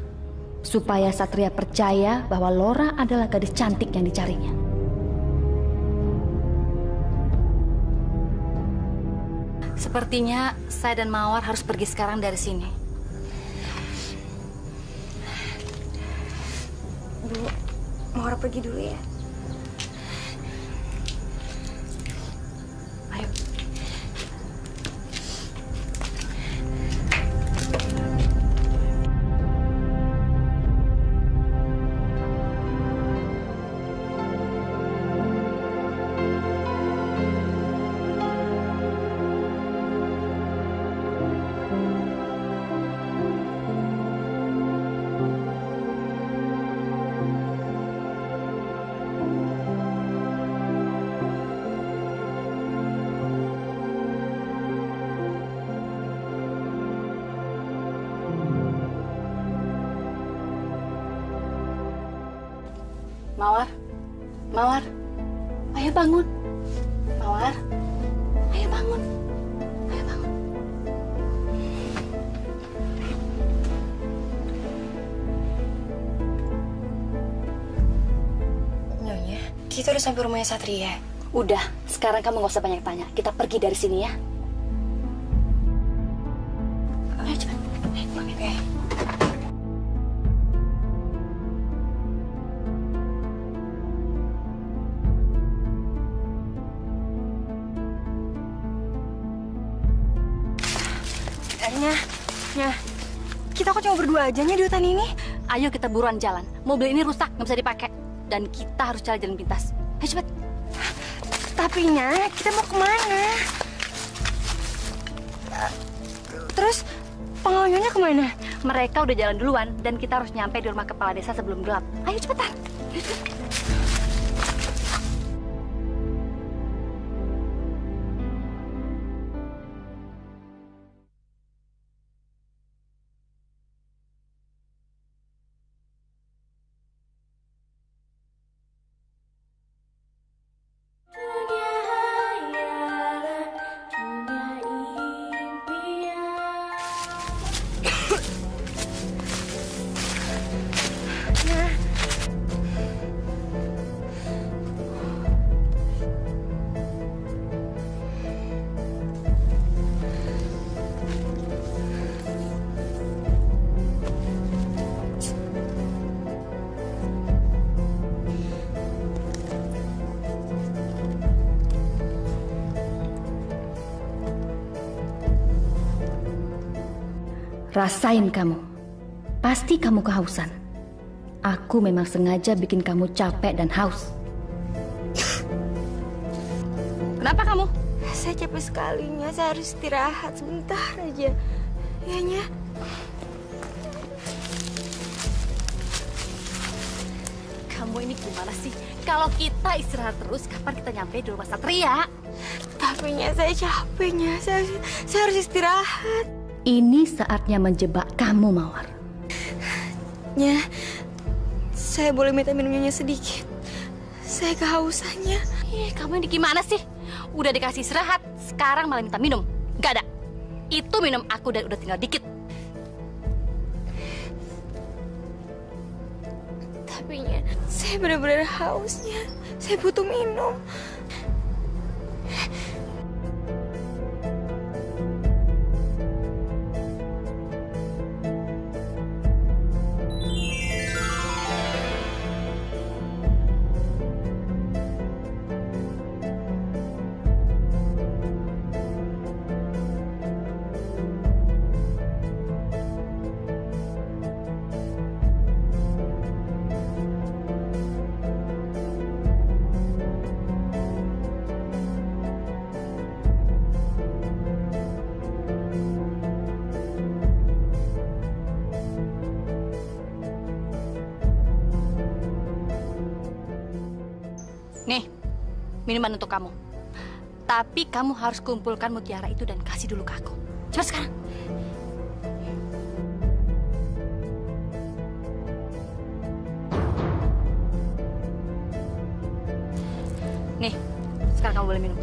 [SPEAKER 12] supaya Satria percaya bahwa Lora adalah gadis cantik yang dicarinya. Sepertinya saya dan Mawar harus pergi sekarang dari sini.
[SPEAKER 6] Bu, Mawar pergi dulu ya.
[SPEAKER 12] Mawar, ayo bangun. Mawar, ayo bangun. Ayo bangun.
[SPEAKER 6] Nyonya, kita udah sampai rumahnya Satria.
[SPEAKER 12] Udah, sekarang kamu gak usah banyak tanya. Kita pergi dari sini ya. Ayo cepat. Oke.
[SPEAKER 6] Nya, kita kok cuma berdua aja nya di hutan ini?
[SPEAKER 12] Ayo kita buruan jalan. Mobil ini rusak, nggak bisa dipakai. Dan kita harus cari jalan pintas. Ayo cepet.
[SPEAKER 6] Tapi Nya, kita mau kemana? Terus pengawalnya kemana?
[SPEAKER 12] Mereka udah jalan duluan dan kita harus nyampe di rumah kepala desa sebelum gelap. Ayo cepetan. Ayo, cepet. Rasain kamu. Pasti kamu kehausan. Aku memang sengaja bikin kamu capek dan haus. Kenapa kamu?
[SPEAKER 6] Saya capek sekali, Nya. Saya harus istirahat sebentar aja. Ya, Nya.
[SPEAKER 1] Kamu
[SPEAKER 12] Kamu ini gimana sih? Kalau kita istirahat terus, kapan kita nyampe di rumah Satria?
[SPEAKER 6] Tapi saya capeknya, saya harus istirahat.
[SPEAKER 12] Ini saatnya menjebak kamu, Mawar.
[SPEAKER 6] Nya, saya boleh minta minumnya sedikit. Saya kehausannya.
[SPEAKER 12] Kamu ini gimana sih? Udah dikasih istirahat, sekarang malah minta minum. Gak ada. Itu minum aku dan udah tinggal dikit.
[SPEAKER 6] Tapi Nya, saya benar-benar hausnya. Saya butuh minum.
[SPEAKER 12] Nih, minuman untuk kamu. Tapi kamu harus kumpulkan mutiara itu dan kasih dulu ke aku. Coba sekarang. Nih, sekarang kamu boleh minum.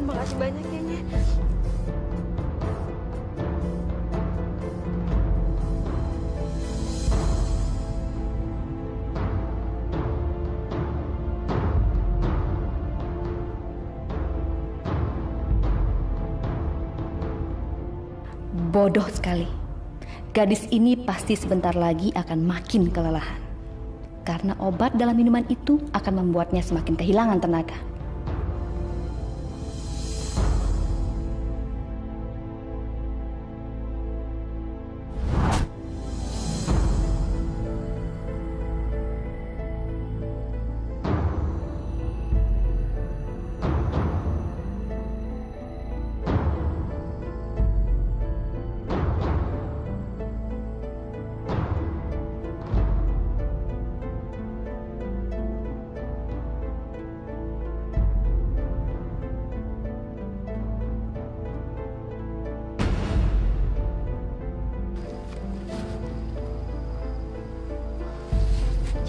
[SPEAKER 6] Terima kasih banyak ya, Nya.
[SPEAKER 12] Bodoh sekali. Gadis ini pasti sebentar lagi akan makin kelelahan. Karena obat dalam minuman itu akan membuatnya semakin kehilangan tenaga.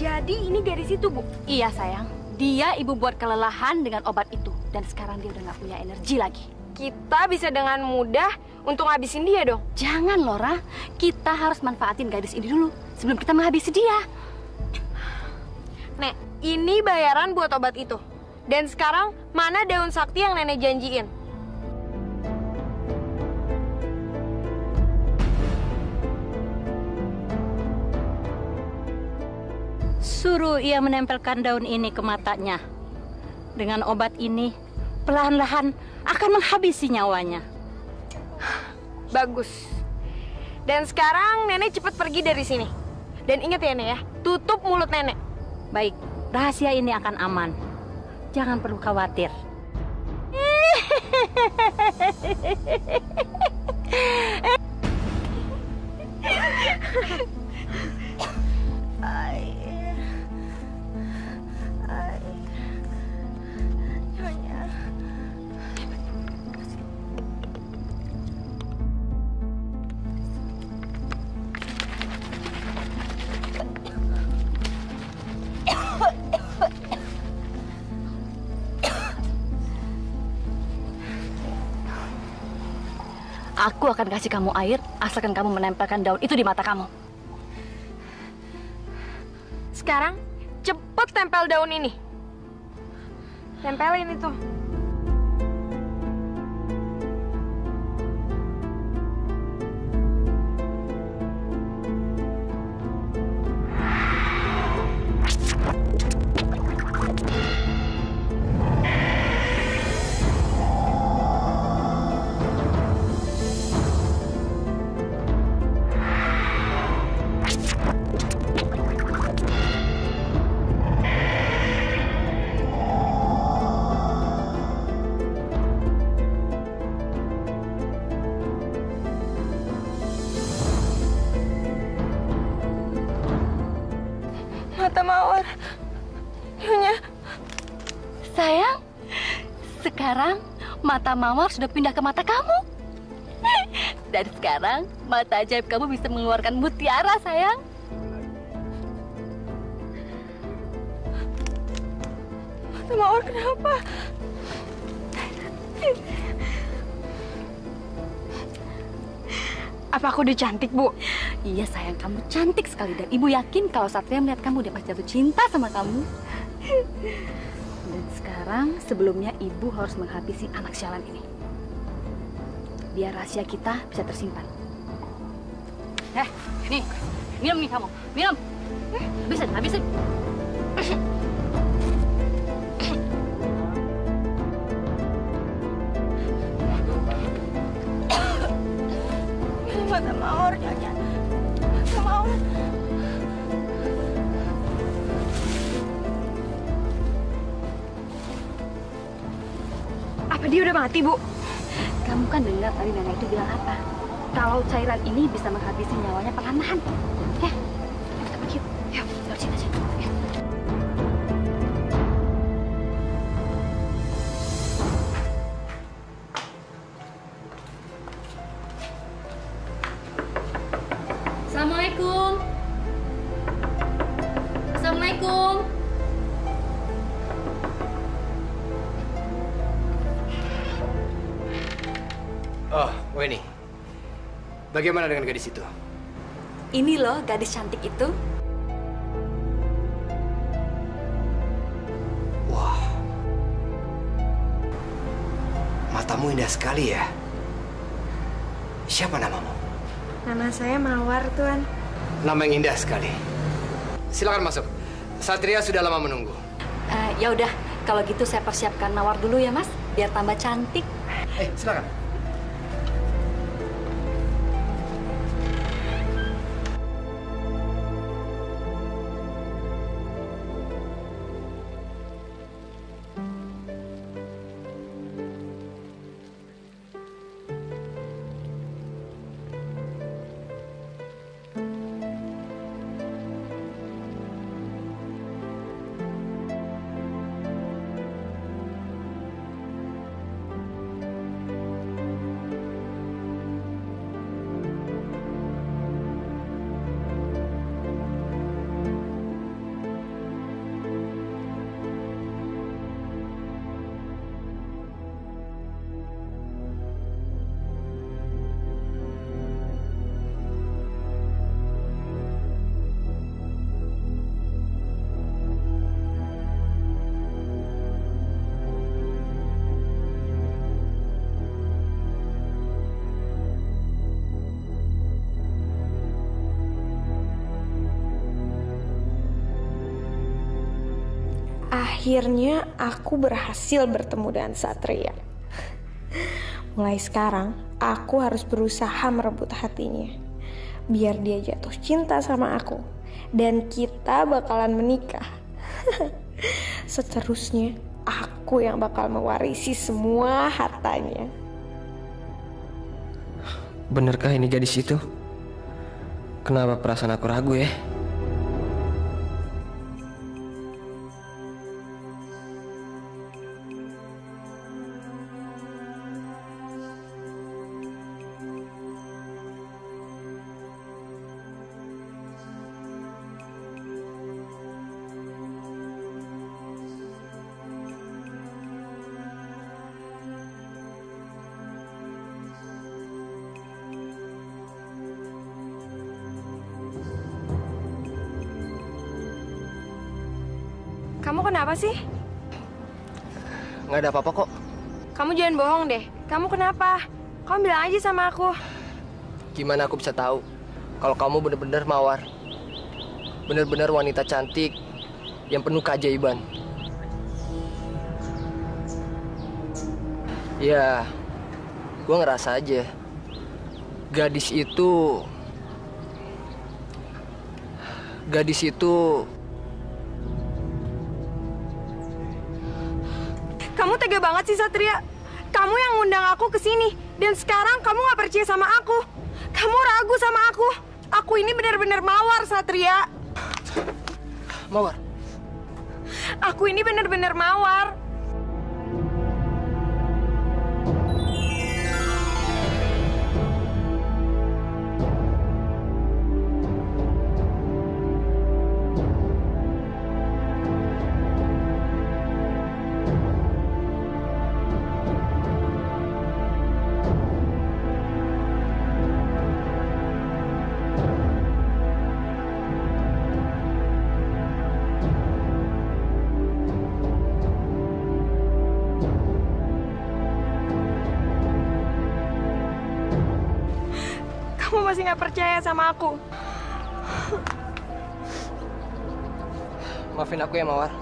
[SPEAKER 6] Jadi ini gadis itu, Bu?
[SPEAKER 12] Iya, sayang. Dia ibu buat kelelahan dengan obat itu. Dan sekarang dia udah gak punya energi lagi.
[SPEAKER 6] Kita bisa dengan mudah untuk ngabisin dia dong?
[SPEAKER 12] Jangan, Laura. Kita harus manfaatin gadis ini dulu sebelum kita menghabisi dia.
[SPEAKER 6] Nek, ini bayaran buat obat itu. Dan sekarang, mana daun sakti yang Nenek janjiin?
[SPEAKER 14] Suruh ia menempelkan daun ini ke matanya. Dengan obat ini, perlahan-lahan akan menghabisi nyawanya.
[SPEAKER 6] Bagus. Dan sekarang Nenek cepat pergi dari sini. Dan ingat ya, Nek ya, tutup mulut Nenek.
[SPEAKER 14] Baik, rahasia ini akan aman. Jangan perlu khawatir.
[SPEAKER 12] Aku akan kasih kamu air, asalkan kamu menempelkan daun itu di mata kamu.
[SPEAKER 6] Sekarang, cepet tempel daun ini. Tempelin itu.
[SPEAKER 12] mata Mawar sudah pindah ke mata kamu. Dan sekarang mata ajaib kamu bisa mengeluarkan mutiara, sayang.
[SPEAKER 7] Mata Mawar kenapa? Apa aku udah cantik, Bu?
[SPEAKER 12] Iya sayang, kamu cantik sekali. Dan Ibu yakin kalau Satria melihat kamu, dia pasti jatuh cinta sama kamu. Dan sekarang sebelumnya Ibu harus menghabisi anak sialan ini. Biar rahasia kita bisa tersimpan. Nih, minum nih kamu. Minum. Habisin.
[SPEAKER 7] Mata Mawar, Nyonya. Mata Mawar. Apa dia udah mati, Bu?
[SPEAKER 12] Kamu kan dengar tadi nenek itu bilang apa? Kalau cairan ini bisa menghabisi nyawanya perlahan-lahan. Ya, kita pergi yuk. Yuk, lewat sini aja. Ya. Assalamualaikum. Assalamualaikum.
[SPEAKER 13] Oh, Weni. Bagaimana dengan gadis itu?
[SPEAKER 12] Ini loh gadis cantik itu.
[SPEAKER 13] Wah. Matamu indah sekali ya. Siapa namamu?
[SPEAKER 7] Nama saya Mawar, Tuan.
[SPEAKER 13] Nama yang indah sekali. Silakan masuk. Satria sudah lama menunggu.
[SPEAKER 12] Ya udah, kalau gitu saya persiapkan Mawar dulu ya, Mas, biar tambah cantik.
[SPEAKER 13] Silakan.
[SPEAKER 7] Akhirnya aku berhasil bertemu dengan Satria. Mulai sekarang, aku harus berusaha merebut hatinya. Biar dia jatuh cinta sama aku. Dan kita bakalan menikah. Seterusnya, aku yang bakal mewarisi semua hartanya.
[SPEAKER 9] Benarkah ini gadis itu? Kenapa perasaan aku ragu ya?
[SPEAKER 7] Kamu kenapa sih?
[SPEAKER 9] Nggak ada apa-apa kok.
[SPEAKER 7] Kamu jangan bohong deh. Kamu kenapa? Kamu bilang aja sama aku.
[SPEAKER 9] Gimana aku bisa tahu kalau kamu benar-benar Mawar? Benar-benar wanita cantik yang penuh keajaiban. Ya, gue ngerasa aja gadis itu
[SPEAKER 7] Kamu tega banget sih, Satria. Kamu yang ngundang aku ke sini dan sekarang kamu gak percaya sama aku. Kamu ragu sama aku. Aku ini benar-benar Mawar, Satria.
[SPEAKER 9] Mawar.
[SPEAKER 7] Aku ini benar-benar Mawar. masih nggak percaya sama aku?
[SPEAKER 9] Maafin aku ya, Mawar.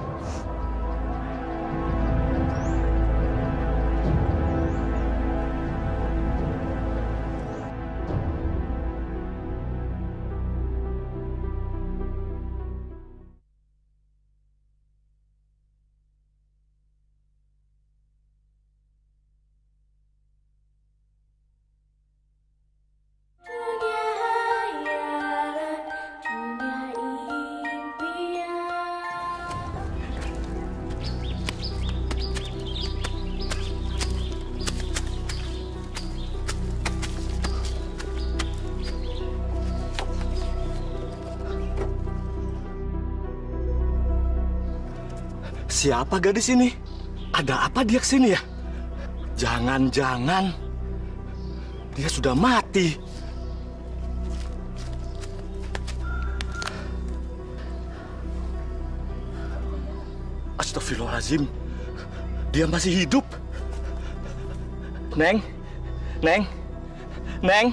[SPEAKER 11] Siapa gadis ini? Ada apa dia kesini ya? Jangan-jangan dia sudah mati. Astagfirullahaladzim. Dia masih hidup. Neng. Neng. Neng.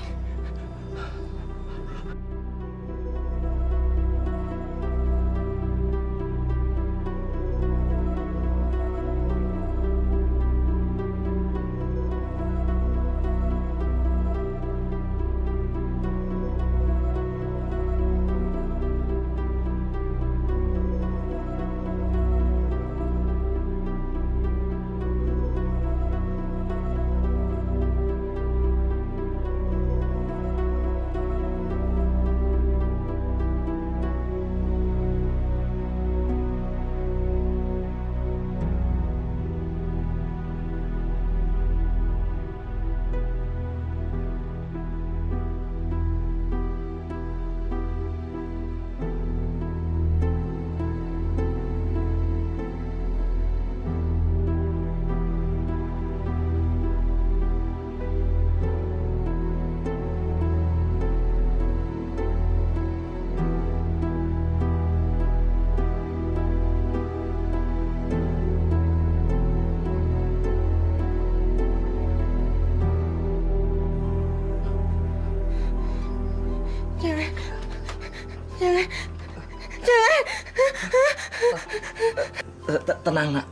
[SPEAKER 11] Tenang, nak,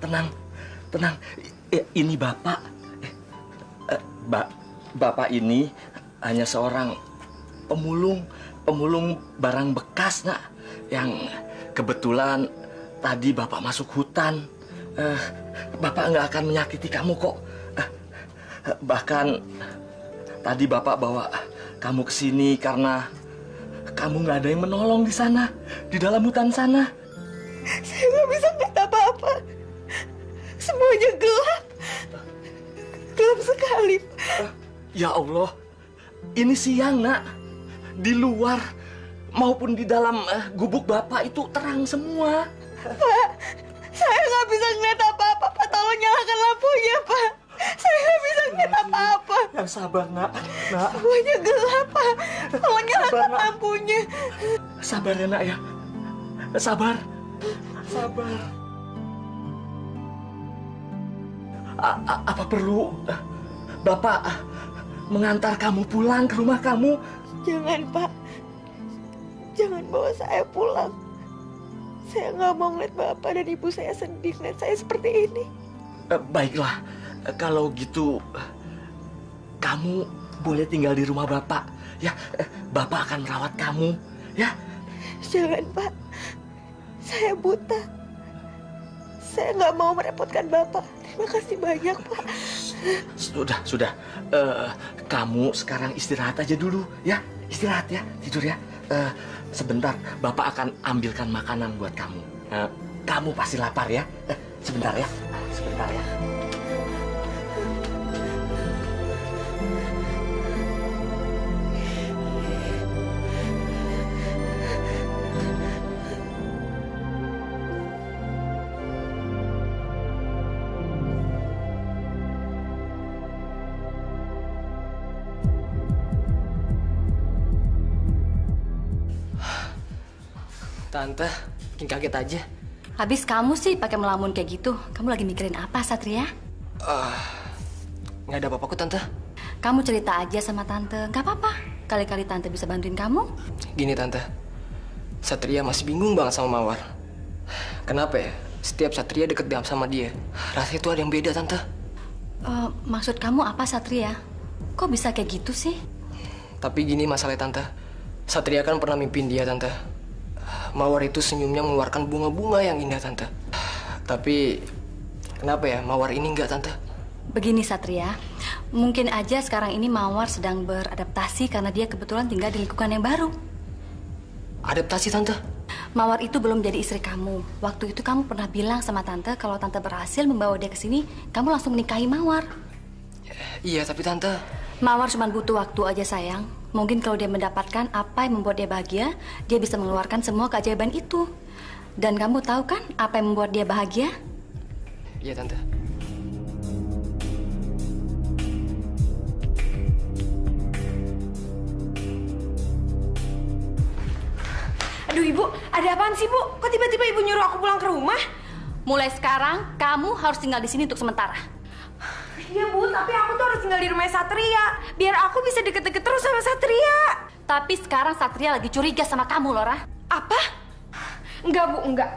[SPEAKER 11] tenang. Ini Bapak. Bapak ini hanya seorang pemulung barang bekas, nak. Yang kebetulan tadi Bapak masuk hutan. Bapak nggak akan menyakiti kamu kok. Bahkan tadi Bapak bawa kamu ke sini karena kamu nggak ada yang menolong di sana, di dalam hutan sana.
[SPEAKER 7] Saya nggak bisa ngeliat apa-apa. Semuanya gelap. Gelap sekali.
[SPEAKER 11] Ya Allah, ini siang, nak. Di luar maupun di dalam gubuk Bapak itu terang semua.
[SPEAKER 7] Pak, saya nggak bisa ngeliat apa-apa. Pak, tolong nyalakan lampunya, Pak. Saya nggak bisa ngeliat apa-apa.
[SPEAKER 11] Yang sabar, nak.
[SPEAKER 7] Semuanya gelap, Pak. Tolong nyalakan lampunya.
[SPEAKER 11] Sabar ya, nak ya. Sabar. Apa perlu Bapak mengantar kamu pulang ke rumah kamu?
[SPEAKER 7] Jangan, Pak. Jangan bawa saya pulang. Saya nggak mau ngeliat Bapak dan Ibu saya sedih ngeliat saya seperti ini.
[SPEAKER 11] Baiklah, kalau gitu kamu boleh tinggal di rumah Bapak. Ya, Bapak akan merawat kamu. Ya.
[SPEAKER 7] Jangan, Pak. Saya buta. Saya nggak mau merepotkan Bapak. Terima kasih banyak, Pak.
[SPEAKER 11] Sudah. Kamu sekarang istirahat aja dulu, ya. Istirahat ya, tidur ya. Sebentar, Bapak akan ambilkan makanan buat kamu. Kamu pasti lapar ya. Sebentar ya.
[SPEAKER 9] Tante, bikin kaget aja.
[SPEAKER 12] Habis kamu sih pakai melamun kayak gitu. Kamu lagi mikirin apa, Satria?
[SPEAKER 9] Nggak ada apa-apa kok, Tante.
[SPEAKER 12] Kamu cerita aja sama Tante, nggak apa-apa. Kali-kali Tante bisa bantuin kamu.
[SPEAKER 9] Gini Tante, Satria masih bingung banget sama Mawar. Kenapa ya? Setiap Satria deket sama dia, rasanya itu ada yang beda Tante.
[SPEAKER 12] Maksud kamu apa Satria? Kok bisa kayak gitu sih?
[SPEAKER 9] Tapi gini masalahnya Tante, Satria kan pernah mimpin dia Tante. Mawar itu senyumnya mengeluarkan bunga-bunga yang indah Tante. Tapi kenapa ya Mawar ini enggak Tante?
[SPEAKER 12] Begini Satria, mungkin aja sekarang ini Mawar sedang beradaptasi karena dia kebetulan tinggal di lingkungan yang baru.
[SPEAKER 9] Adaptasi Tante?
[SPEAKER 12] Mawar itu belum jadi istri kamu. Waktu itu kamu pernah bilang sama Tante kalau Tante berhasil membawa dia ke sini, kamu langsung menikahi Mawar.
[SPEAKER 9] Iya, tapi Tante...
[SPEAKER 12] Mawar cuma butuh waktu aja sayang. Mungkin kalau dia mendapatkan apa yang membuat dia bahagia, dia bisa mengeluarkan semua keajaiban itu. Dan kamu tahu kan apa yang membuat dia bahagia?
[SPEAKER 9] Iya Tante.
[SPEAKER 6] Aduh Ibu, ada apaan sih Bu? Kok tiba-tiba Ibu nyuruh aku pulang ke rumah?
[SPEAKER 12] Mulai sekarang, kamu harus tinggal di sini untuk sementara.
[SPEAKER 6] Iya Bu, tapi aku tuh harus tinggal di rumah Satria. Biar aku bisa deket-deket terus sama Satria.
[SPEAKER 12] Tapi sekarang Satria lagi curiga sama kamu, Lora.
[SPEAKER 6] Apa? Enggak Bu, enggak.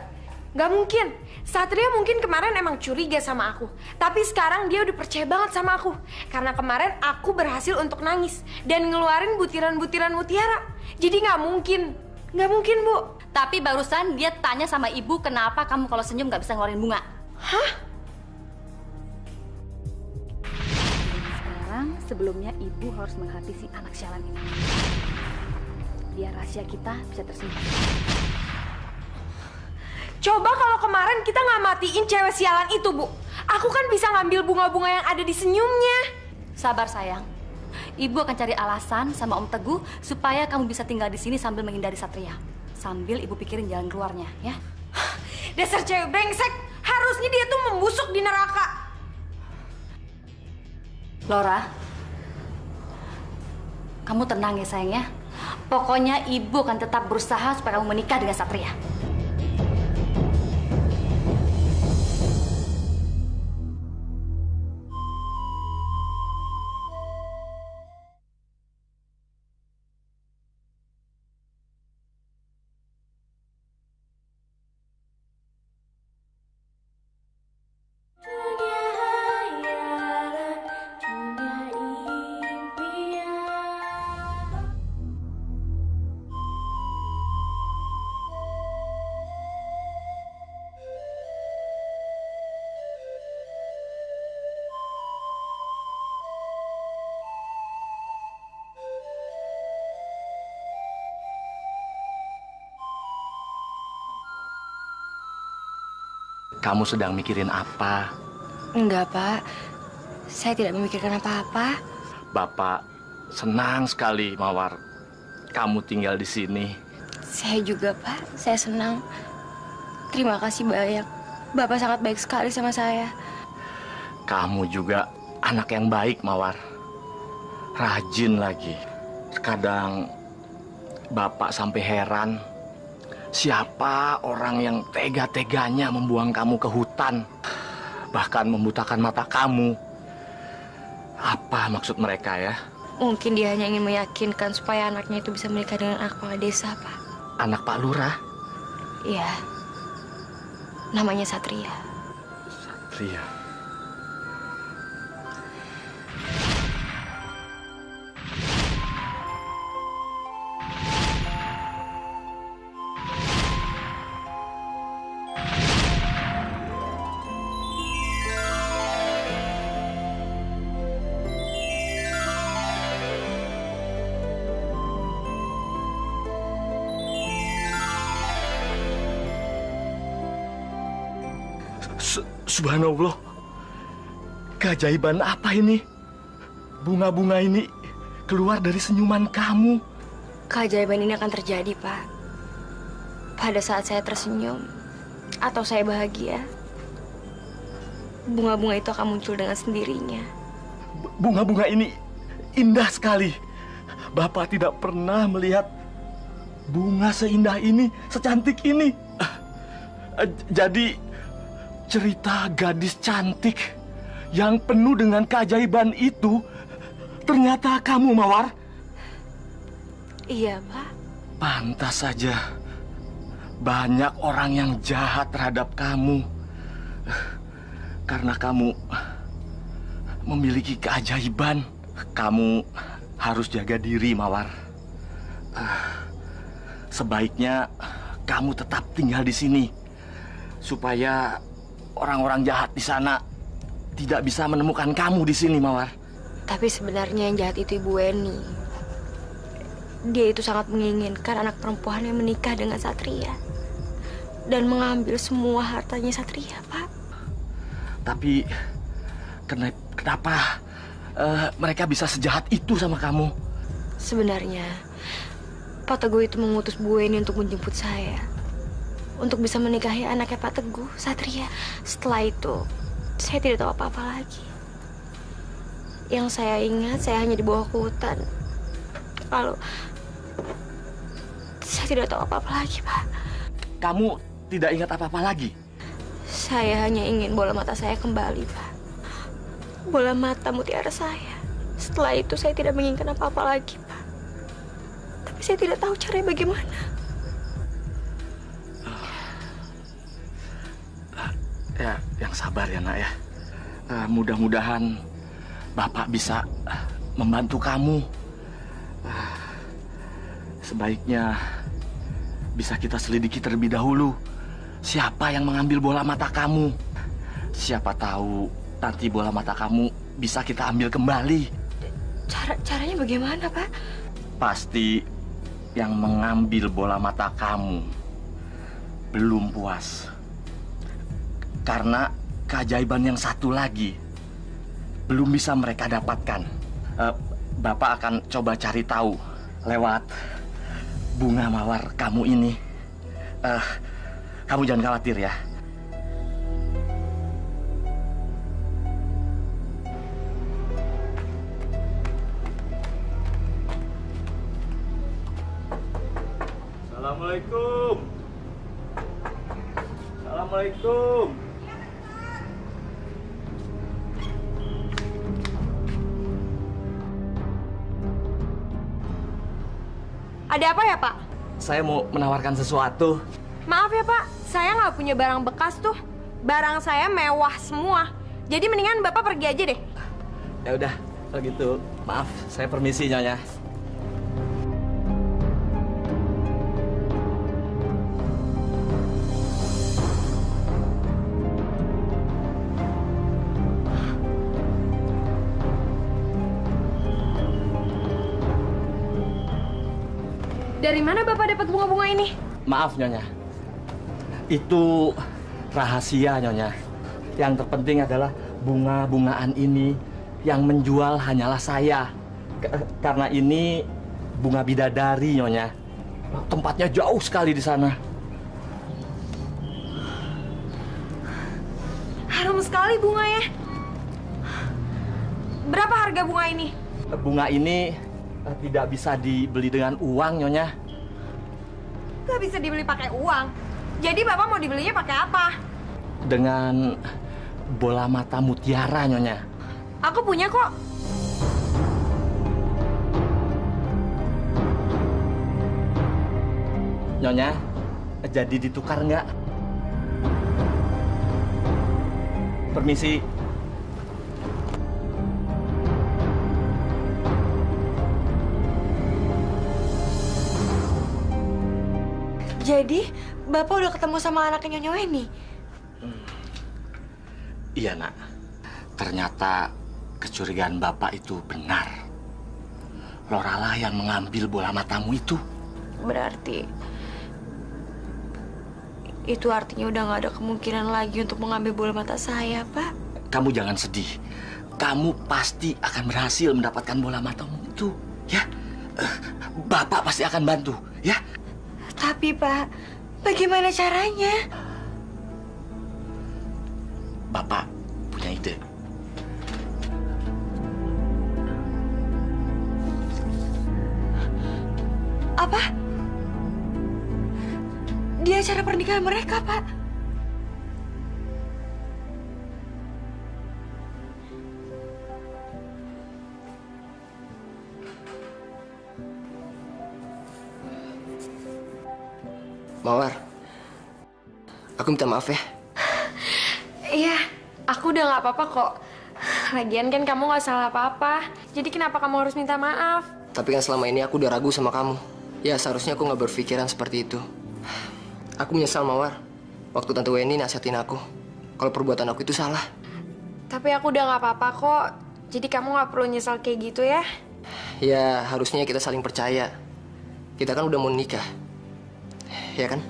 [SPEAKER 6] Enggak mungkin. Satria mungkin kemarin emang curiga sama aku. Tapi sekarang dia udah percaya banget sama aku. Karena kemarin aku berhasil untuk nangis. Dan ngeluarin butiran-butiran mutiara. Jadi nggak mungkin. Nggak mungkin, Bu.
[SPEAKER 12] Tapi barusan dia tanya sama ibu kenapa kamu kalau senyum nggak bisa ngeluarin bunga.
[SPEAKER 6] Hah?
[SPEAKER 12] Sekarang sebelumnya ibu harus menghati si anak sialan ini. Biar rahasia kita bisa tersimpan.
[SPEAKER 6] Coba kalau kemarin kita nggak matiin cewek sialan itu, Bu. Aku kan bisa ngambil bunga-bunga yang ada di senyumnya.
[SPEAKER 12] Sabar sayang. Ibu akan cari alasan sama Om Teguh supaya kamu bisa tinggal di sini sambil menghindari Satria. Sambil ibu pikirin jalan keluarnya, ya.
[SPEAKER 6] Dasar cewek brengsek. Harusnya dia tuh membusuk di neraka.
[SPEAKER 12] Lora, kamu tenang ya sayang ya. Pokoknya ibu akan tetap berusaha supaya kamu menikah dengan Satria.
[SPEAKER 5] Kamu sedang mikirin apa?
[SPEAKER 6] Enggak, Pak. Saya tidak memikirkan apa-apa.
[SPEAKER 5] Bapak senang sekali, Mawar. Kamu tinggal di sini.
[SPEAKER 6] Saya juga, Pak. Saya senang. Terima kasih banyak. Bapak sangat baik sekali sama saya.
[SPEAKER 5] Kamu juga anak yang baik, Mawar. Rajin lagi. Kadang Bapak sampai heran. Siapa orang yang tega-teganya membuang kamu ke hutan, bahkan membutakan mata kamu? Apa maksud mereka ya?
[SPEAKER 6] Mungkin dia hanya ingin meyakinkan supaya anaknya itu bisa menikah dengan anak kepala desa, Pak.
[SPEAKER 5] Anak Pak Lurah?
[SPEAKER 6] Iya. Namanya Satria.
[SPEAKER 5] Satria. Subhanallah, keajaiban apa ini? Bunga-bunga ini keluar dari senyuman kamu.
[SPEAKER 6] Keajaiban ini akan terjadi, Pak. Pada saat saya tersenyum atau saya bahagia, bunga-bunga itu akan muncul dengan sendirinya.
[SPEAKER 5] Bunga-bunga ini indah sekali. Bapak tidak pernah melihat bunga seindah ini, secantik ini. Jadi cerita gadis cantik yang penuh dengan keajaiban itu ternyata kamu, Mawar.
[SPEAKER 6] Iya, Pak.
[SPEAKER 5] Pantas saja banyak orang yang jahat terhadap kamu. Karena kamu memiliki keajaiban. Kamu harus jaga diri, Mawar. Sebaiknya kamu tetap tinggal di sini supaya orang-orang jahat di sana tidak bisa menemukan kamu di sini, Mawar.
[SPEAKER 6] Tapi sebenarnya yang jahat itu Ibu Weni. Dia itu sangat menginginkan anak perempuan yang menikah dengan Satria dan mengambil semua hartanya Satria, Pak.
[SPEAKER 5] Tapi kenapa mereka bisa sejahat itu sama kamu?
[SPEAKER 6] Sebenarnya Pak Teguh itu mengutus Bu Weni untuk menjemput saya untuk bisa menikahi anaknya Pak Teguh, Satria. Setelah itu saya tidak tahu apa-apa lagi. Yang saya ingat, saya hanya dibawa ke hutan. Lalu saya tidak tahu apa-apa lagi, Pak.
[SPEAKER 5] Kamu tidak ingat apa-apa lagi?
[SPEAKER 6] Saya hanya ingin bola mata saya kembali, Pak. Bola mata mutiara saya. Setelah itu saya tidak menginginkan apa-apa lagi, Pak. Tapi saya tidak tahu caranya bagaimana.
[SPEAKER 5] Ya, yang sabar ya, Nak ya. Mudah-mudahan Bapak bisa membantu kamu. Sebaiknya bisa kita selidiki terlebih dahulu siapa yang mengambil bola mata kamu. Siapa tahu nanti bola mata kamu bisa kita ambil kembali.
[SPEAKER 6] Caranya bagaimana, Pak?
[SPEAKER 5] Pasti yang mengambil bola mata kamu belum puas. Karena keajaiban yang satu lagi belum bisa mereka dapatkan. Bapak akan coba cari tahu lewat bunga mawar kamu ini. Kamu jangan khawatir ya.
[SPEAKER 11] Assalamualaikum. Assalamualaikum.
[SPEAKER 6] Ada apa ya, Pak?
[SPEAKER 5] Saya mau menawarkan sesuatu.
[SPEAKER 6] Maaf ya, Pak. Saya nggak punya barang bekas tuh. Barang saya mewah semua. Jadi mendingan Bapak pergi aja deh.
[SPEAKER 5] Ya udah, kalau gitu maaf, saya permisi Nyonya.
[SPEAKER 6] Dari mana Bapak dapat bunga-bunga ini?
[SPEAKER 5] Maaf Nyonya, itu rahasia Nyonya. Yang terpenting adalah bunga-bungaan ini yang menjual hanyalah saya. Karena ini bunga bidadari Nyonya. Tempatnya jauh sekali di sana.
[SPEAKER 6] Harum sekali bunganya. Berapa harga bunga ini?
[SPEAKER 5] Bunga ini tidak bisa dibeli dengan uang Nyonya.
[SPEAKER 6] Gak bisa dibeli pakai uang. Jadi Bapak mau dibelinya pakai apa?
[SPEAKER 5] Dengan bola mata mutiara Nyonya.
[SPEAKER 6] Aku punya kok.
[SPEAKER 5] Nyonya, jadi ditukar nggak? Permisi.
[SPEAKER 6] Jadi, Bapak udah ketemu sama anaknya Nyonya Weni?
[SPEAKER 5] Iya, Nak. Ternyata kecurigaan Bapak itu benar. Loralah yang mengambil bola matamu itu.
[SPEAKER 6] Berarti itu artinya udah nggak ada kemungkinan lagi untuk mengambil bola mata saya, Pak.
[SPEAKER 5] Kamu jangan sedih. Kamu pasti akan berhasil mendapatkan bola matamu itu, ya. Bapak pasti akan bantu, ya.
[SPEAKER 6] Tapi, Pak, bagaimana caranya?
[SPEAKER 5] Bapak punya ide.
[SPEAKER 6] Apa? Di acara pernikahan mereka, Pak.
[SPEAKER 9] Mawar, aku minta maaf ya.
[SPEAKER 6] Iya, aku udah nggak apa-apa kok. Lagian kan kamu nggak salah apa-apa. Jadi kenapa kamu harus minta maaf?
[SPEAKER 9] Tapi kan selama ini aku udah ragu sama kamu. Ya seharusnya aku nggak berpikiran seperti itu. Aku menyesal Mawar. Waktu Tante Weni nasihatin aku kalau perbuatan aku itu salah.
[SPEAKER 6] Tapi aku udah nggak apa-apa kok. Jadi kamu nggak perlu nyesal kayak gitu ya.
[SPEAKER 9] Ya harusnya kita saling percaya. Kita kan udah mau nikah. Ya kan?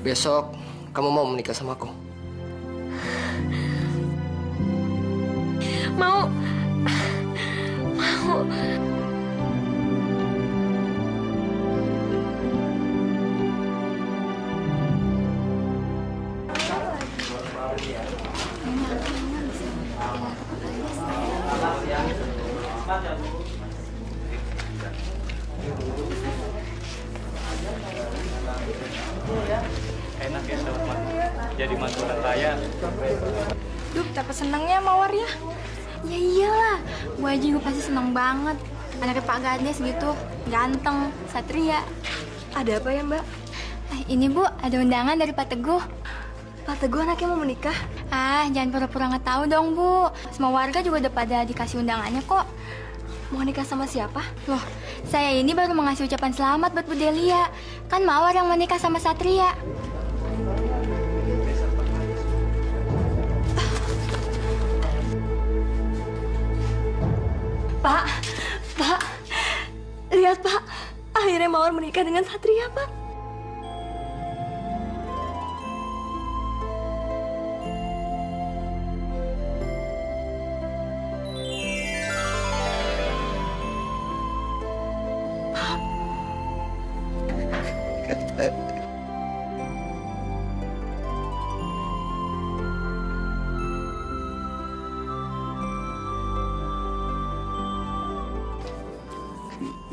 [SPEAKER 9] Besok kamu mau menikah sama aku?
[SPEAKER 6] Mau.
[SPEAKER 15] Enak ya jadi mantu orang kaya.
[SPEAKER 7] Duh, betapa senangnya Mawar ya.
[SPEAKER 16] Ya iyalah, Bu Haji gue pasti seneng banget. Anaknya Pak Gades gitu, ganteng, satria.
[SPEAKER 7] Ada apa ya Mbak?
[SPEAKER 16] Ini Bu, ada undangan dari Pak Teguh.
[SPEAKER 7] Pak Teguh anaknya mau menikah?
[SPEAKER 16] Jangan pura-pura nggak tahu dong Bu. Semua warga juga udah pada dikasih undangannya kok.
[SPEAKER 7] Mau nikah sama siapa?
[SPEAKER 16] Loh, saya ini baru mengasih ucapan selamat buat Bu Delia. Kan Mawar yang menikah sama Satria.
[SPEAKER 7] Pak, lihat Pak, akhirnya Mawar menikah dengan Satria Pak.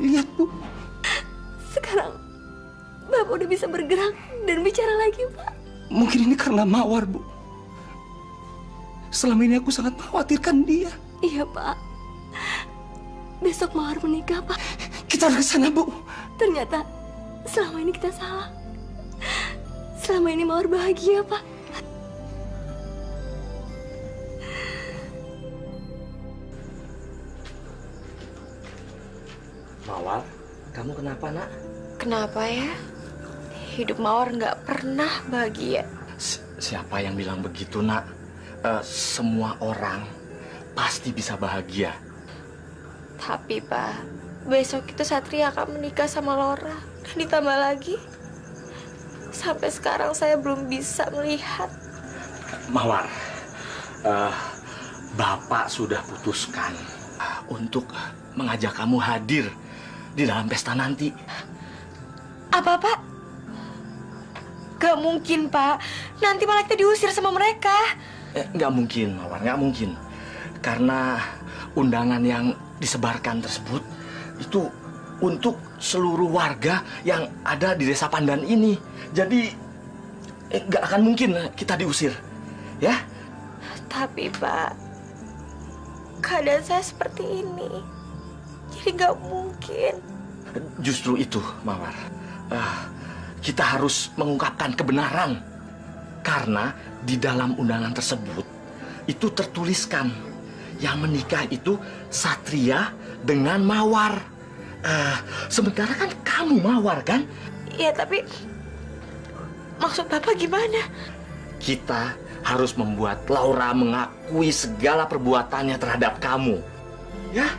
[SPEAKER 4] Lihat, Bu.
[SPEAKER 7] Sekarang Bapak udah bisa bergerak dan bicara lagi, Pak.
[SPEAKER 3] Mungkin ini karena Mawar, Bu. Selama ini aku sangat mengkhawatirkan dia.
[SPEAKER 7] Iya, Pak. Besok Mawar menikah, Pak.
[SPEAKER 3] Kita harus ke sana, Bu.
[SPEAKER 7] Ternyata selama ini kita salah. Selama ini Mawar bahagia, Pak.
[SPEAKER 5] Mawar, kamu kenapa nak?
[SPEAKER 6] Kenapa ya? Hidup Mawar nggak pernah bahagia.
[SPEAKER 5] Siapa yang bilang begitu nak? Semua orang pasti bisa bahagia.
[SPEAKER 6] Tapi Pak, besok itu Satria akan menikah sama Laura. Dan ditambah lagi, sampai sekarang saya belum bisa melihat.
[SPEAKER 5] Mawar, Bapak sudah putuskan untuk mengajak kamu hadir di dalam pesta nanti.
[SPEAKER 6] Apa Pak? Gak mungkin Pak. Nanti malah kita diusir sama mereka.
[SPEAKER 5] Nggak mungkin, Mawar, nggak mungkin. Karena undangan yang disebarkan tersebut itu untuk seluruh warga yang ada di Desa Pandan ini. Jadi nggak akan mungkin kita diusir, ya?
[SPEAKER 6] Tapi Pak, keadaan saya seperti ini. Jadi nggak mungkin.
[SPEAKER 5] Justru itu, Mawar. Kita harus mengungkapkan kebenaran. Karena di dalam undangan tersebut itu tertuliskan yang menikah itu Satria dengan Mawar. Sementara kan kamu Mawar, kan?
[SPEAKER 6] Iya, tapi maksud Bapak gimana?
[SPEAKER 5] Kita harus membuat Laura mengakui segala perbuatannya terhadap kamu. Ya?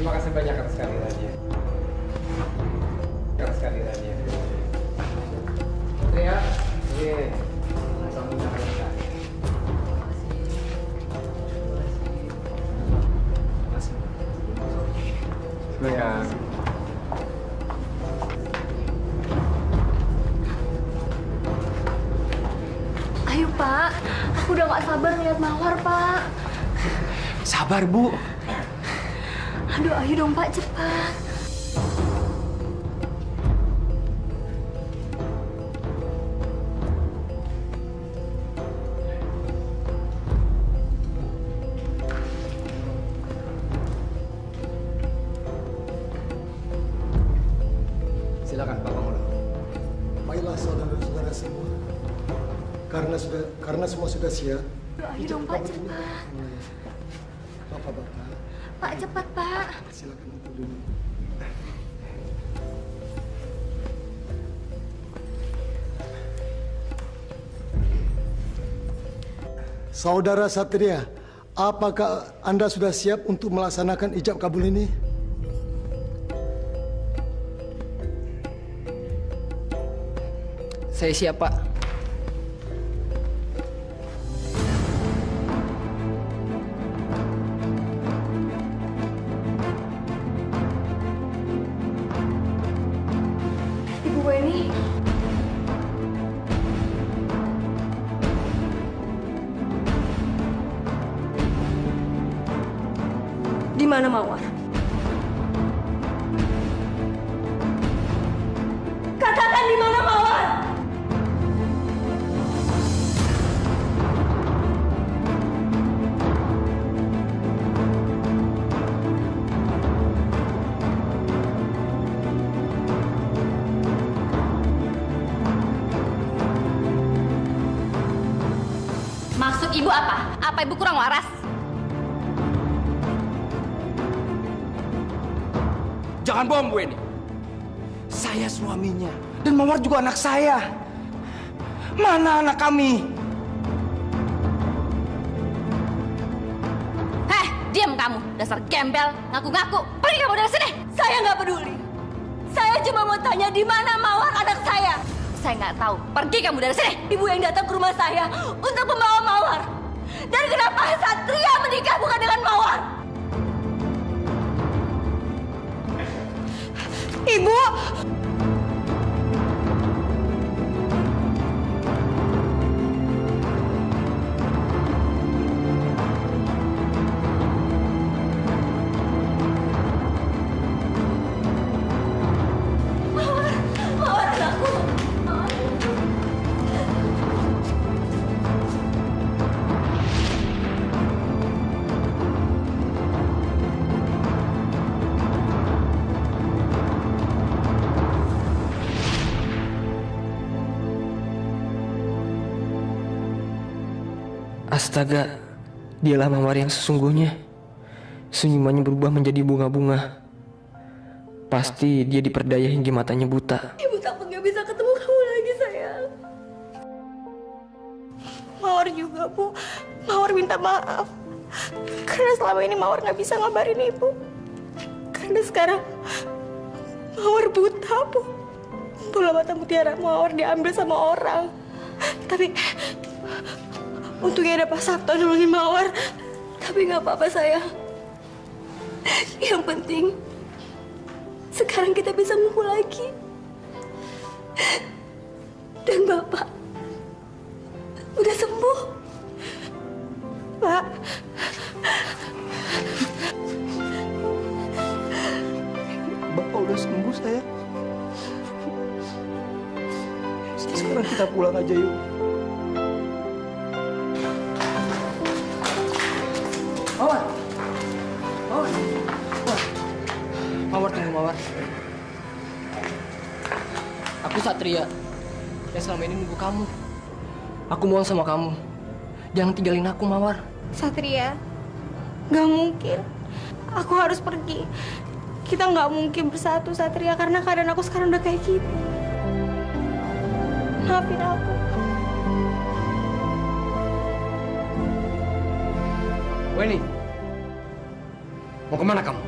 [SPEAKER 13] Terima kasih banyak atas kehadirannya. Atas kehadirannya. Satria, ini sambungnya kita. Silakan.
[SPEAKER 16] Ayo Pak, aku udah gak sabar ngeliat Mawar Pak.
[SPEAKER 13] Sabar Bu.
[SPEAKER 16] Aduh, ayo dong Pak, cepat.
[SPEAKER 13] Silakan Pak Mangulo.
[SPEAKER 17] Baiklah saudara-saudara semua. Karena semua sudah siap.
[SPEAKER 16] Ayo dong Pak, cepat.
[SPEAKER 17] Bapak-bapak.
[SPEAKER 16] Pak, cepat Pak.
[SPEAKER 17] Silakan untuk duduk. Saudara Satria, apakah Anda sudah siap untuk melaksanakan ijab kabul ini?
[SPEAKER 9] Saya siap, Pak.
[SPEAKER 16] Ibu Weni.
[SPEAKER 2] Di mana Mawar? Katakan di mana Mawar?
[SPEAKER 12] Maksud ibu apa? Apa ibu kurang waras?
[SPEAKER 13] Jangan bohong Bu Eni. Saya suaminya dan Mawar juga anak saya. Mana anak kami?
[SPEAKER 12] Heh, diam kamu, dasar gembel, ngaku-ngaku. Pergi kamu dari sini.
[SPEAKER 2] Saya nggak peduli. Saya cuma mau tanya di mana Mawar anak saya.
[SPEAKER 12] Saya nggak tahu. Pergi kamu dari sini.
[SPEAKER 2] Ibu yang datang ke rumah saya untuk membawa Mawar. Dan kenapa Satria menikah bukan dengan Mawar? Ibu! Mawar anakku!
[SPEAKER 9] Astaga, dialah Mawar yang sesungguhnya. Senyumannya berubah menjadi bunga-bunga. Pasti dia diperdaya hingga matanya buta.
[SPEAKER 2] Ibu takut gak bisa ketemu kamu lagi, sayang. Mawar juga, Bu. Mawar minta maaf. Karena selama ini Mawar gak bisa ngabarin Ibu. Karena sekarang Mawar buta, Bu. Bola mata mutiara Mawar diambil sama orang. Tapi untungnya ada Pak Sabto nolongin Mawar. Tapi gak apa-apa, sayang. Yang penting sekarang kita bisa ngumpul lagi. Dan Bapak udah sembuh. Pak.
[SPEAKER 17] Bapak udah sembuh, sayang. Sekarang kita pulang aja yuk.
[SPEAKER 9] Mawar! Mawar! Mawar, tunggu Mawar. Aku Satria yang selama ini nunggu kamu. Aku mohon sama kamu, jangan tinggalin aku, Mawar.
[SPEAKER 2] Satria, gak mungkin. Aku harus pergi. Kita gak mungkin bersatu, Satria, karena keadaan aku sekarang udah kayak gini. Maafin aku.
[SPEAKER 13] Weni, mau kemana kamu?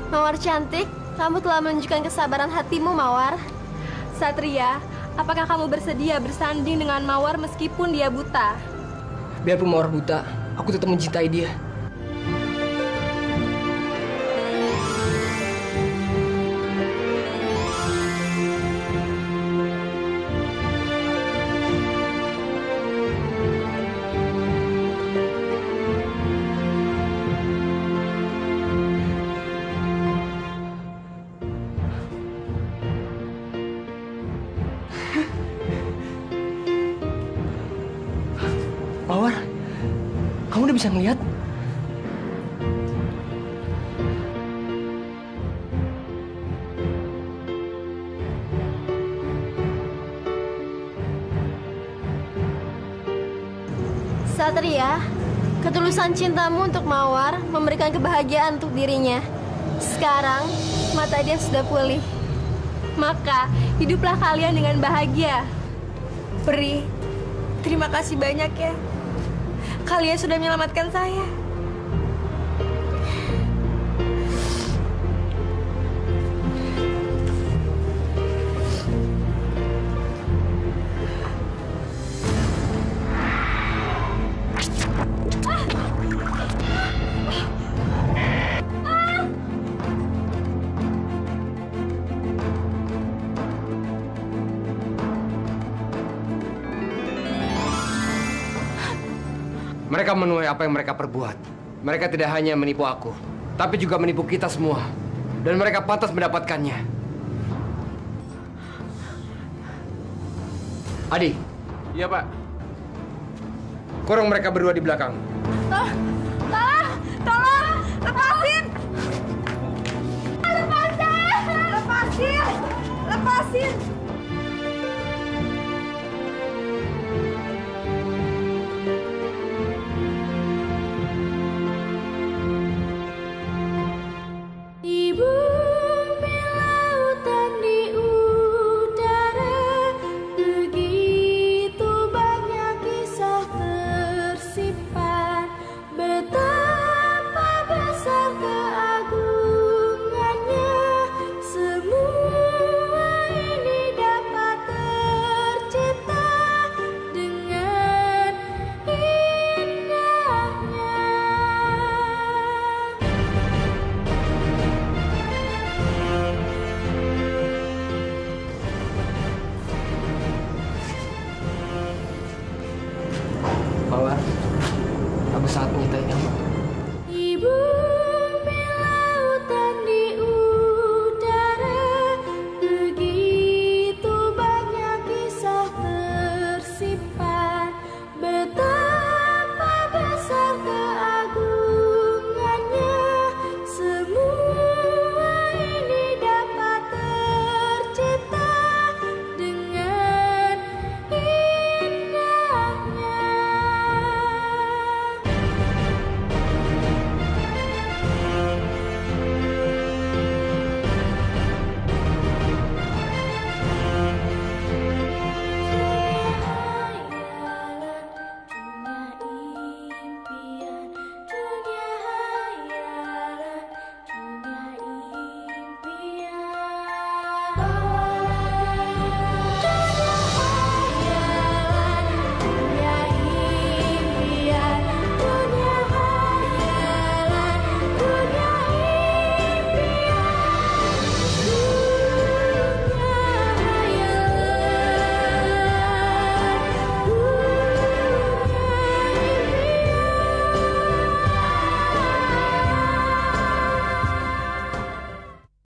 [SPEAKER 6] Mawar cantik, kamu telah menunjukkan kesabaran hatimu, Mawar.
[SPEAKER 7] Satria, apakah kamu bersedia bersanding dengan Mawar meskipun dia buta?
[SPEAKER 9] Biarpun Mawar buta, aku tetap mencintai dia. Mawar, kamu udah bisa ngeliat?
[SPEAKER 6] Satria, ketulusan cintamu untuk Mawar memberikan kebahagiaan untuk dirinya. Sekarang, mata dia sudah pulih.
[SPEAKER 7] Maka, hiduplah kalian dengan bahagia. Pri, terima kasih banyak ya. Kalian sudah menyelamatkan saya.
[SPEAKER 13] Mereka menuai apa yang mereka perbuat. Mereka tidak hanya menipu aku, tapi juga menipu kita semua. Dan mereka pantas mendapatkannya. Adi.
[SPEAKER 15] Iya, Pak.
[SPEAKER 13] Kurung mereka berdua di belakang.
[SPEAKER 7] Tolong, lepasin! Lepasin! Lepasin!